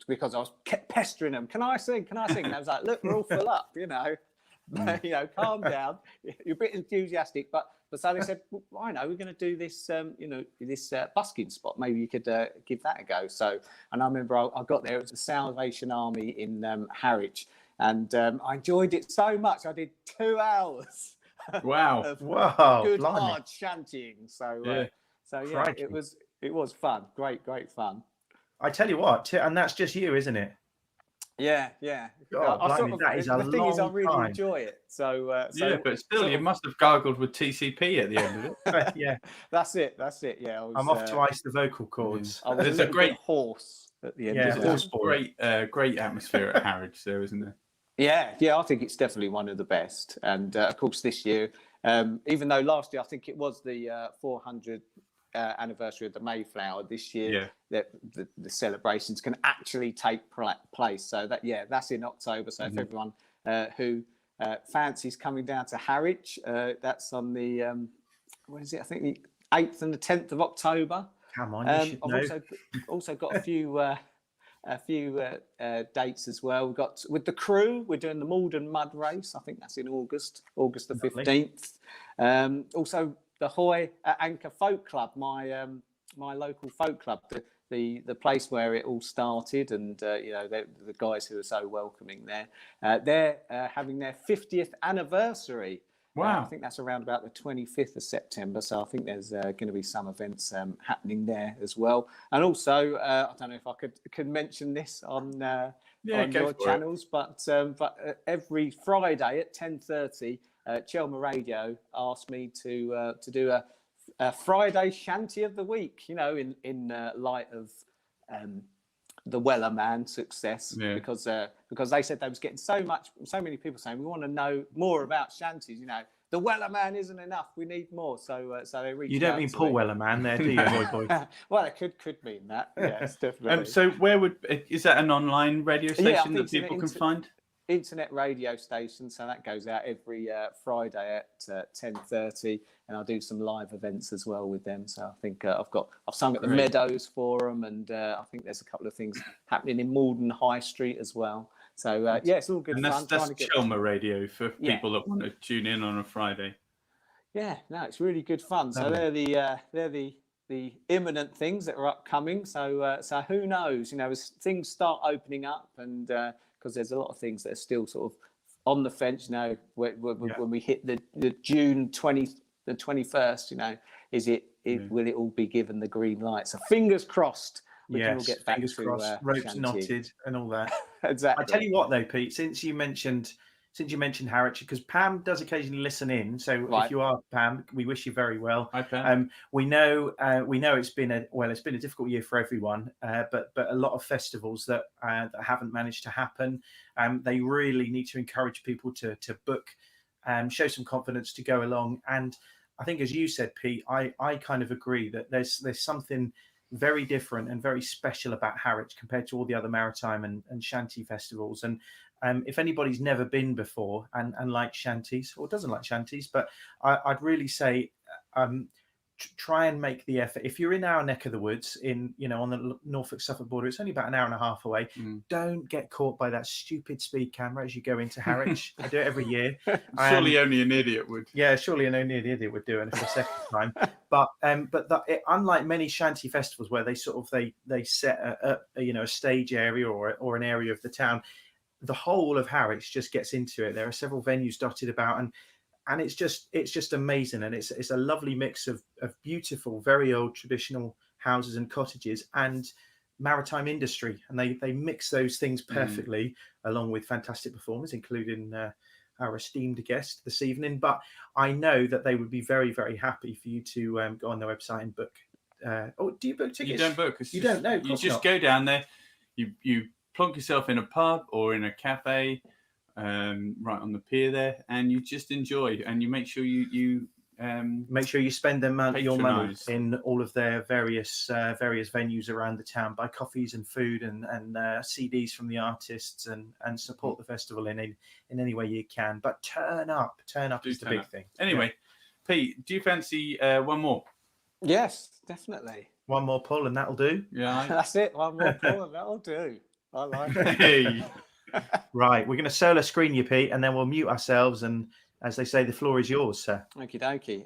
because I was kept pestering them, can I sing? And I was like, look, we're all full up, calm down. You're a bit enthusiastic, but so they said, well, I know we're going to do this, this busking spot. Maybe you could give that a go. So, and I remember I got there. It was the Salvation Army in Harwich, and I enjoyed it so much. I did 2 hours. Wow! Good hard shantying. So yeah, it was fun. Great fun. I tell you what, and that's just you, isn't it? Yeah. God, the thing is, I really enjoy it. So but still, you must have gargled with TCP at the end of it. Yeah, that's it. Yeah, I'm off to ice the vocal cords. There's a great horse at the end. Yeah, there's a great atmosphere at Harwich, there, isn't there? Yeah, I think it's definitely one of the best. And of course, this year, even though last year I think it was the 400th anniversary of the Mayflower, this year the celebrations can actually take place. So that's in October. So if everyone who fancies coming down to Harwich, that's on the when is it? I think the 8th and the 10th of October. Come on, you should know. I've also got a few dates as well. We've got with the crew, we're doing the Malden Mud Race. I think that's in August the 15th. Also the Hoy Anchor Folk Club, my local folk club. the place where it all started, and the guys who are so welcoming there. They're having their 50th anniversary. Wow. I think that's around about the 25th of September. So I think there's going to be some events happening there as well. And also, I don't know if I could mention this on your channels, but every Friday at 10:30, Chelmer Radio asked me to do a Friday Shanty of the Week. In light of the Weller Man success, because they said they was getting so many people saying we want to know more about shanties. The Weller Man isn't enough. We need more. So they reached out. You don't mean Paul Weller Man there, do you, boy? Well, it could mean that. Yes, definitely. So is that an online radio station that people can find? Internet radio station, so that goes out every Friday at 10:30, and I'll do some live events as well with them. So I think I've sung at the Meadows for them, and I think there's a couple of things happening in Malden High Street as well. So it's all good fun. That's Chelmer Radio for people that want to tune in on a Friday. Yeah, no, it's really good fun. So they're the imminent things that are upcoming. So who knows? As things start opening up, and because there's a lot of things that are still sort of on the fence. When we hit the June 21st, will it all be given the green light? So fingers crossed. We can all get back fingers to crossed, ropes Shanty. knotted and all that. Exactly. I tell you what, though, Pete, since you mentioned Harwich, because Pam does occasionally listen in. So if you are Pam, we wish you very well. Hi, Pam. We know it's been a difficult year for everyone, but a lot of festivals that haven't managed to happen. They really need to encourage people to book, show some confidence to go along. And I think, as you said, Pete, I kind of agree that there's something very different and very special about Harwich compared to all the other maritime and shanty festivals. And if anybody's never been before and likes shanties or doesn't like shanties, but I'd really say try and make the effort. If you're in our neck of the woods on the Norfolk-Suffolk border, it's only about an hour and a half away. Don't get caught by that stupid speed camera as you go into Harwich. I do it every year. Surely only an idiot would. Yeah, surely only an idiot would do it for a second time. But unlike many shanty festivals where they set a stage area or an area of the town, the whole of Harwich just gets into it. There are several venues dotted about, and it's just amazing, and it's a lovely mix of beautiful, very old traditional houses and cottages and maritime industry, and they mix those things perfectly, along with fantastic performers, including our esteemed guest this evening. But I know that they would be very, very happy for you to go on their website and book. Do you book tickets? You don't book. You don't know. You just go down there. You plonk yourself in a pub or in a cafe. Right on the pier there, and you just enjoy, and you make sure you make sure you spend your money patronise in all of their various venues around the town, buy coffees and food and CDs from the artists, and support the festival in any way you can. But turn up is the big thing. Anyway, Pete, do you fancy one more? Yes, definitely. One more pull and that'll do. Yeah, that's it. One more pull and that'll do. I like it. Hey. Right, we're going to solo screen you, Pete, and then we'll mute ourselves. And as they say, the floor is yours, sir. Okie dokie.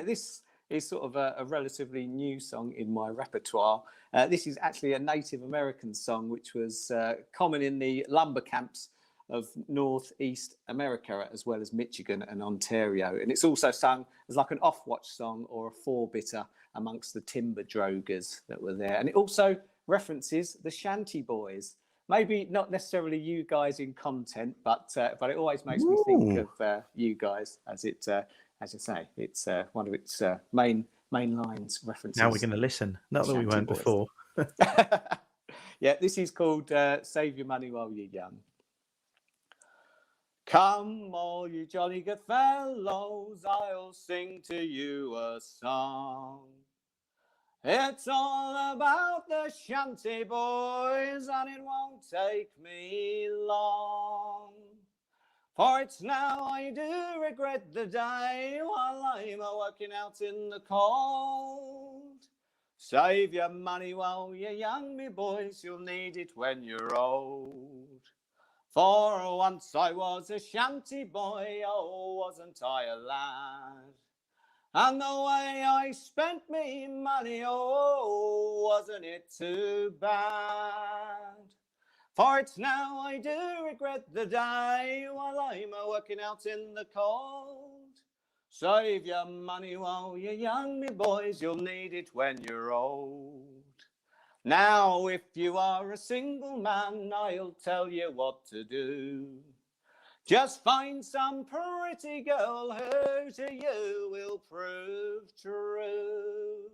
This is sort of a relatively new song in my repertoire. This is actually a Native American song, which was common in the lumber camps of Northeast America, as well as Michigan and Ontario. And it's also sung as like an off-watch song or a four-bitter amongst the timber drogers that were there. And it also references the Shanty Boys. Maybe not necessarily you guys in content, but it always makes me think of you guys, as you say, it's one of its main lines references. Now we're going to listen. Not that we weren't before. Yeah, this is called "Save Your Money While You're Young." Come, all you jolly good fellows, I'll sing to you a song. It's all about the Shanty Boys, and it won't take me long. For it's now I do regret the day while I'm working out in the cold. Save your money while you're young, me boys, you'll need it when you're old. For once I was a Shanty boy, oh, wasn't I a lad? And the way I spent me money, oh, wasn't it too bad? For it's now I do regret the day while I'm working out in the cold. Save your money while you're young, me boys, you'll need it when you're old. Now, if you are a single man, I'll tell you what to do. Just find some pretty girl who to you will prove true.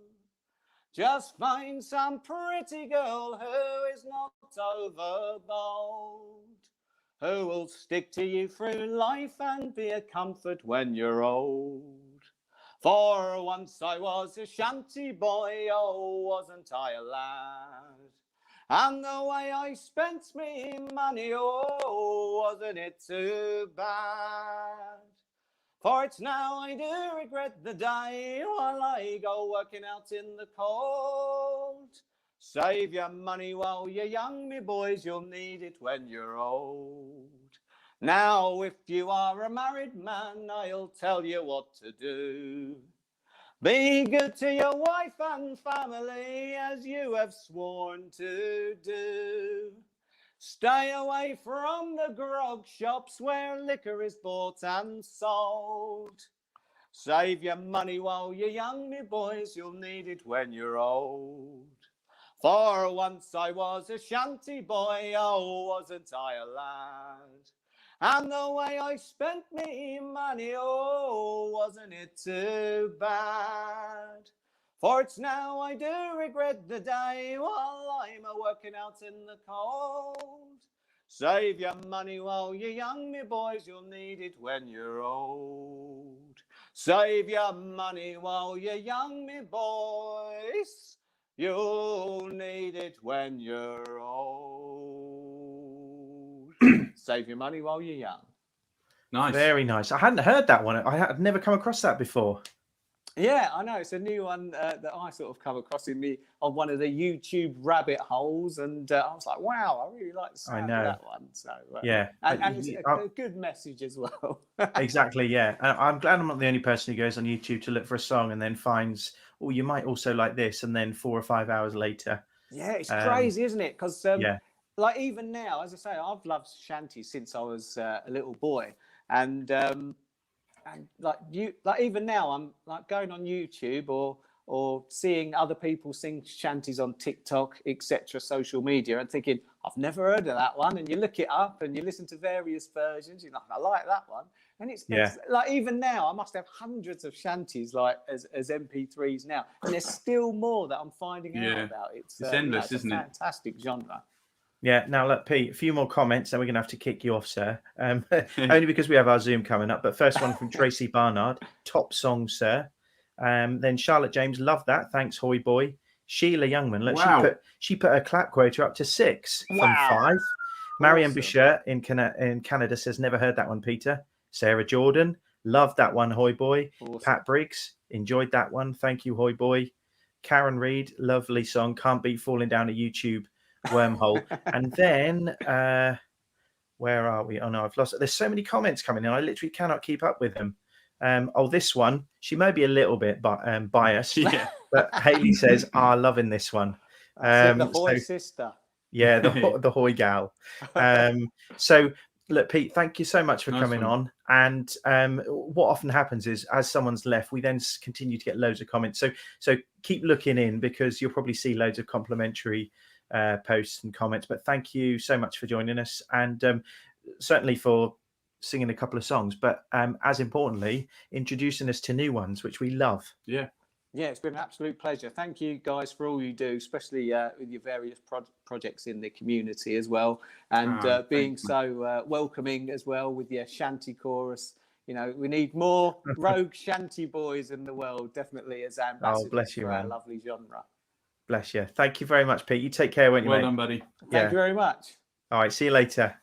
Just find some pretty girl who is not overbold, who will stick to you through life and be a comfort when you're old. For once I was a shanty boy, oh, wasn't I a lad? And the way I spent me money, oh, wasn't it too bad? For it's now I do regret the day while I go working out in the cold. Save your money while you're young, me boys, you'll need it when you're old. Now, if you are a married man, I'll tell you what to do. Be good to your wife and family as you have sworn to do. Stay away from the grog shops where liquor is bought and sold. Save your money while you're young, me boys, you'll need it when you're old. For once I was a shanty boy, oh, wasn't I a lad? And the way I spent me money, oh, wasn't it too bad? For it's now I do regret the day while I'm a-working out in the cold. Save your money while you're young, me boys, you'll need it when you're old. Save your money while you're young, me boys, you'll need it when you're old. Save your money while you're young. Nice. Very nice. I hadn't heard that one. I had never come across that before. Yeah, I know. It's a new one that I sort of come across on one of the YouTube rabbit holes, and I was like, "Wow, I really like the sound of that one." So yeah, and it's a good message as well. Exactly. Yeah, I'm glad I'm not the only person who goes on YouTube to look for a song and then finds, oh, you might also like this, and then 4 or 5 hours later. Yeah, it's crazy, isn't it? Because yeah. like even now, as I say, I've loved shanties since I was a little boy, and like even now, I'm like going on YouTube or seeing other people sing shanties on TikTok, etc., social media, and thinking, I've never heard of that one. And you look it up and you listen to various versions. You're like, I like that one. And it's like even now, I must have hundreds of shanties like as MP3s now, and there's still more that I'm finding out about. It's endless, isn't it? Fantastic genre. Yeah. Now, look, Pete, a few more comments, then we're going to have to kick you off, sir. Only because we have our Zoom coming up. But first one from Tracy Barnard. Top song, sir. Then Charlotte James, love that. Thanks, Hoy Boy. Sheila Youngman, look, she put her clap quota up to 6 from 5. Marianne Boucher in Canada says, never heard that one, Peter. Sarah Jordan, loved that one, Hoy Boy. Awesome. Pat Briggs, enjoyed that one. Thank you, Hoy Boy. Karen Reed, lovely song. Can't beat falling down a YouTube wormhole. And then where are we? Oh no, I've lost it. There's so many comments coming in, I literally cannot keep up with them. This one, she may be a little bit biased, but Hayley says, loving this one. The Hoy sister. Yeah, the Hoy gal. So look, Pete, thank you so much for coming on. And what often happens is, as someone's left, we then continue to get loads of comments. So keep looking in, because you'll probably see loads of complimentary posts and comments. But thank you so much for joining us, and certainly for singing a couple of songs, but as importantly, introducing us to new ones, which we love. Yeah, it's been an absolute pleasure. Thank you guys for all you do, especially with your various projects in the community as well, and being so welcoming as well with your shanty chorus. You know, we need more rogue shanty boys in the world, definitely, as ambassadors for our lovely genre. Bless you. Thank you very much, Pete. You take care, won't you, mate? Well done, buddy. Thank you very much. All right, see you later.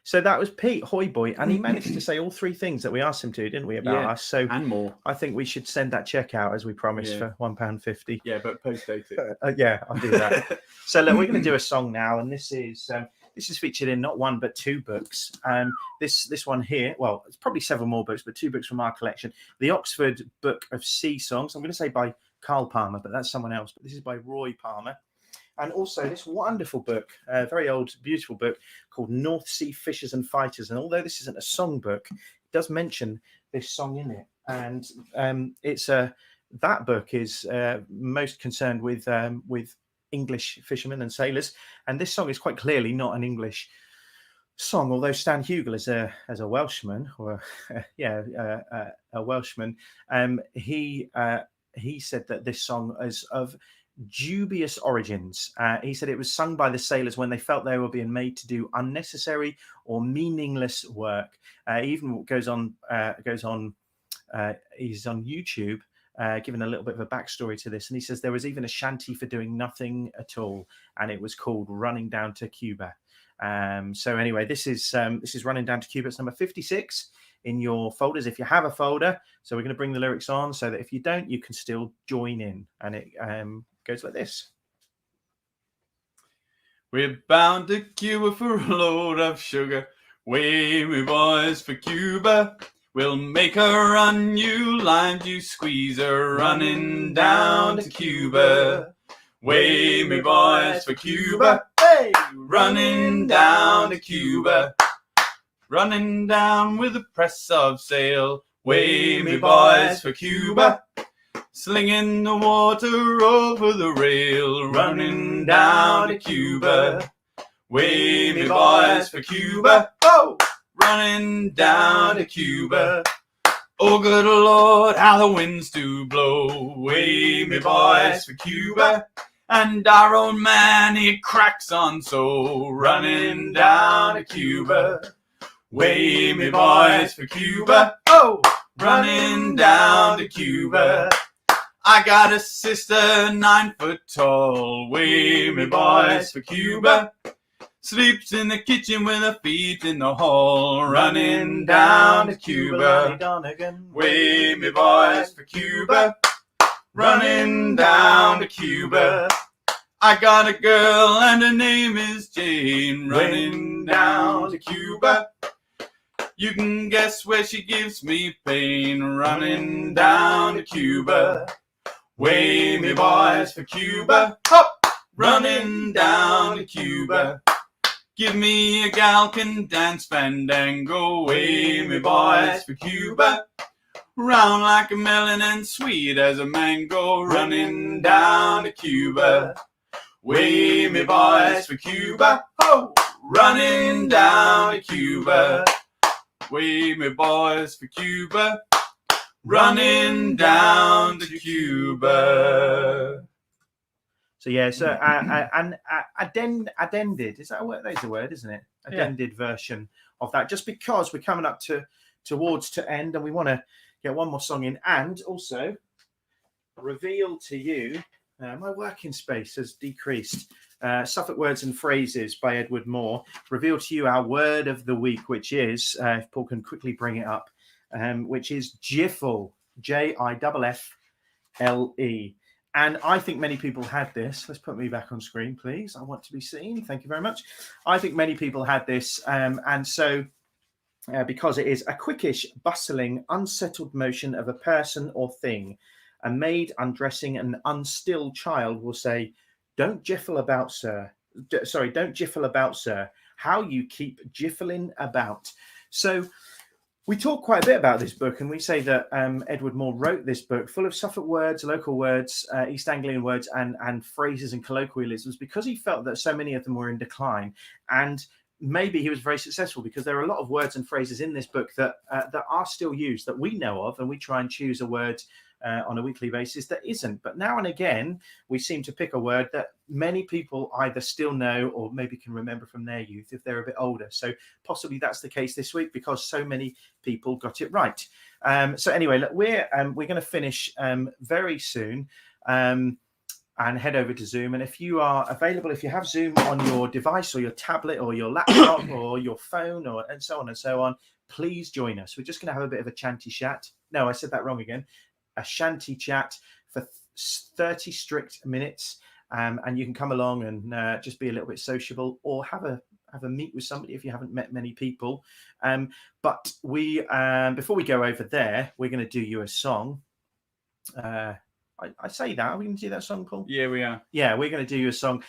So that was Pete Hoy Boy, and he managed to say all 3 things that we asked him to, didn't we, about us? So and more. I think we should send that check out, as we promised, for £1.50. Yeah, but post-date it. Yeah, I'll do that. So look, we're going to do a song now, and this is this is featured in not one but two books. This one here, well, it's probably several more books, but two books from our collection. The Oxford Book of Sea Songs. I'm going to say by Carl Palmer, but that's someone else. But this is by Roy Palmer. And also this wonderful book, a very old, beautiful book called North Sea Fishers and Fighters. And although this isn't a song book, it does mention this song in it. And that book is most concerned with English fishermen and sailors. And this song is quite clearly not an English song, although Stan Hugel as a Welshman, or a Welshman, he said that this song is of dubious origins. He said it was sung by the sailors when they felt they were being made to do unnecessary or meaningless work. He even goes on. He's on YouTube, giving a little bit of a backstory to this, and he says there was even a shanty for doing nothing at all, and it was called "Running Down to Cuba." So anyway, this is "Running Down to Cuba." It's number 56 in your folders if you have a folder. So we're going to bring the lyrics on so that if you don't, you can still join in, and it goes like this. We're bound to Cuba for a load of sugar. Way, me boys, for Cuba. We'll make her run, you lime juice squeezer, running down to Cuba. Way, me boys, for Cuba. Hey, Running down to Cuba. Running down with a press of sail. Way, me boys, for Cuba. Slinging the water over the rail. Running down to Cuba. Way, me boys, for Cuba. Oh! Running down to Cuba. Oh, good Lord, how the winds do blow. Way, me boys, for Cuba. And our old man, he cracks on so. Running down to Cuba. Way, me boys, for Cuba. Oh! Running down to Cuba. I got a sister 9 foot tall. Way, me boys, for Cuba. Sleeps in the kitchen with her feet in the hall. Running down to Cuba. Way, me boys, for Cuba. Running down to Cuba. I got a girl and her name is Jane. Running down to Cuba. You can guess where she gives me pain. Running down to Cuba. Way, me boys, for Cuba. Hop! Running down to Cuba. Give me a gal can dance fandango. Way, me boys, for Cuba. Round like a melon and sweet as a mango. Running down to Cuba. Way, me boys, for Cuba. Ho! Running down to Cuba. Way, me boys, for Cuba. Running down to Cuba. So yeah, so addended, is that a word? That's a word, isn't it? Addended version of that. Just because we're coming up towards end, and we want to get one more song in, and also reveal to you my working space has decreased. Suffolk Words and Phrases by Edward Moore. Reveal to you our word of the week, which is, if Paul can quickly bring it up, which is jiffle, Jiffle. And I think many people had this. Let's put me back on screen, please. I want to be seen. Thank you very much. I think many people had this. And so because it is a quickish, bustling, unsettled motion of a person or thing. A maid undressing an unstill child will say, don't jiffle about, sir. Don't jiffle about, sir. How you keep jiffling about. So we talk quite a bit about this book, and we say that Edward Moore wrote this book full of Suffolk words, local words, East Anglian words, and phrases and colloquialisms, because he felt that so many of them were in decline. And maybe he was very successful because there are a lot of words and phrases in this book that are still used, that we know of, and we try and choose a word on a weekly basis that isn't. But now and again, we seem to pick a word that many people either still know or maybe can remember from their youth if they're a bit older. So possibly that's the case this week because so many people got it right. So anyway, look, we're going to finish very soon and head over to Zoom. And if you are available, if you have Zoom on your device or your tablet or your laptop or your phone and so on, please join us. We're just going to have a bit of a chanty chat. No, I said that wrong again. A shanty chat for 30 strict minutes, and you can come along and just be a little bit sociable or have a have a meet with somebody if you haven't met many people. But we before we go over there, we're going to do you a song. I say that. Are we going to do that song, Paul? Yeah, we are. Yeah, we're going to do you a song.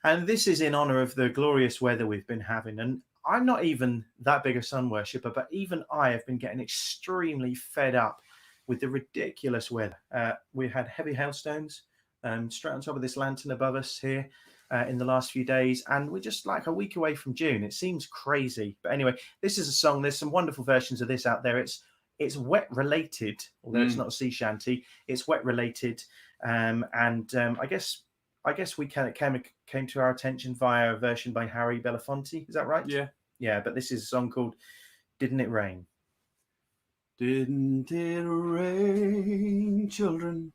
And this is in honor of the glorious weather we've been having. And I'm not even that big a sun worshipper, but even I have been getting extremely fed up with the ridiculous weather. We had heavy hailstones straight on top of this lantern above us here in the last few days. And we're just like a week away from June. It seems crazy. But anyway, this is a song. There's some wonderful versions of this out there. It's wet related, although it's not a sea shanty. It's wet related. I guess we came to our attention via a version by Harry Belafonte. Is that right? Yeah. Yeah, but this is a song called Didn't It Rain? Didn't it rain, children?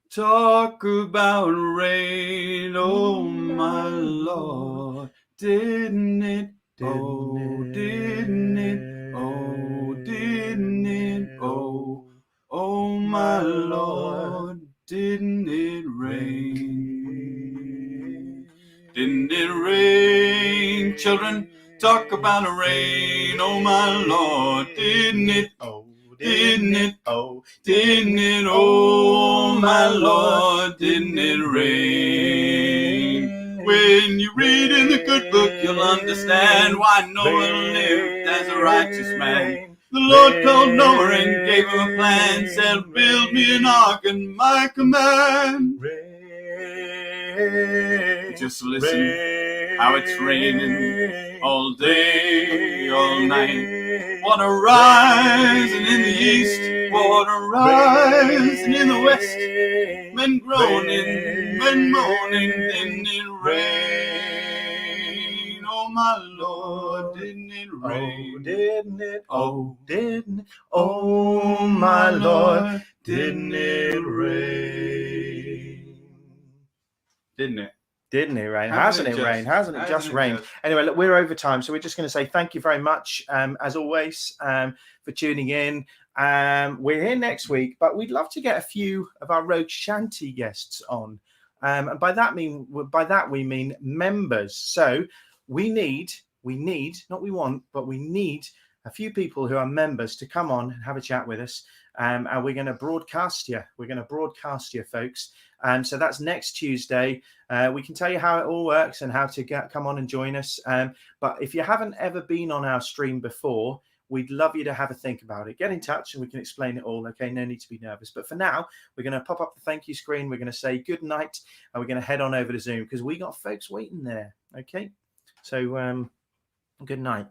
Talk about rain, oh my Lord. Didn't it? Oh, didn't it? Oh, didn't it? Oh my Lord. Didn't it rain? Didn't it rain, children? Talk about a rain, oh my Lord. Didn't it? Oh, Didn't it? Oh, Didn't it? Oh my Lord. Didn't it rain? When you read in the good book, you'll understand why Noah lived as a righteous man. The Lord called Noah and gave him a plan, said, build me an ark and my command. Just listen how it's raining all day, all night. Water rising in the east, water rising in the west. Men groaning, men moaning, didn't it rain? Oh my Lord, didn't it rain? Oh, didn't it? Oh, didn't it? Oh, my Lord, didn't it rain? Didn't it? Didn't it rain? Hasn't it rained? Hasn't it just rained? Anyway, look, we're over time, so we're just going to say thank you very much, as always, for tuning in. We're here next week, but we'd love to get a few of our Rogue Shanty guests on, and by that we mean members. So we need not we want, but we need a few people who are members to come on and have a chat with us. And we're going to broadcast you. We're going to broadcast you, folks. So that's next Tuesday. We can tell you how it all works and how to come on and join us. But if you haven't ever been on our stream before, we'd love you to have a think about it. Get in touch and we can explain it all. Okay, no need to be nervous. But for now, we're going to pop up the thank you screen. We're going to say good night and we're going to head on over to Zoom because we got folks waiting there. Okay, so good night.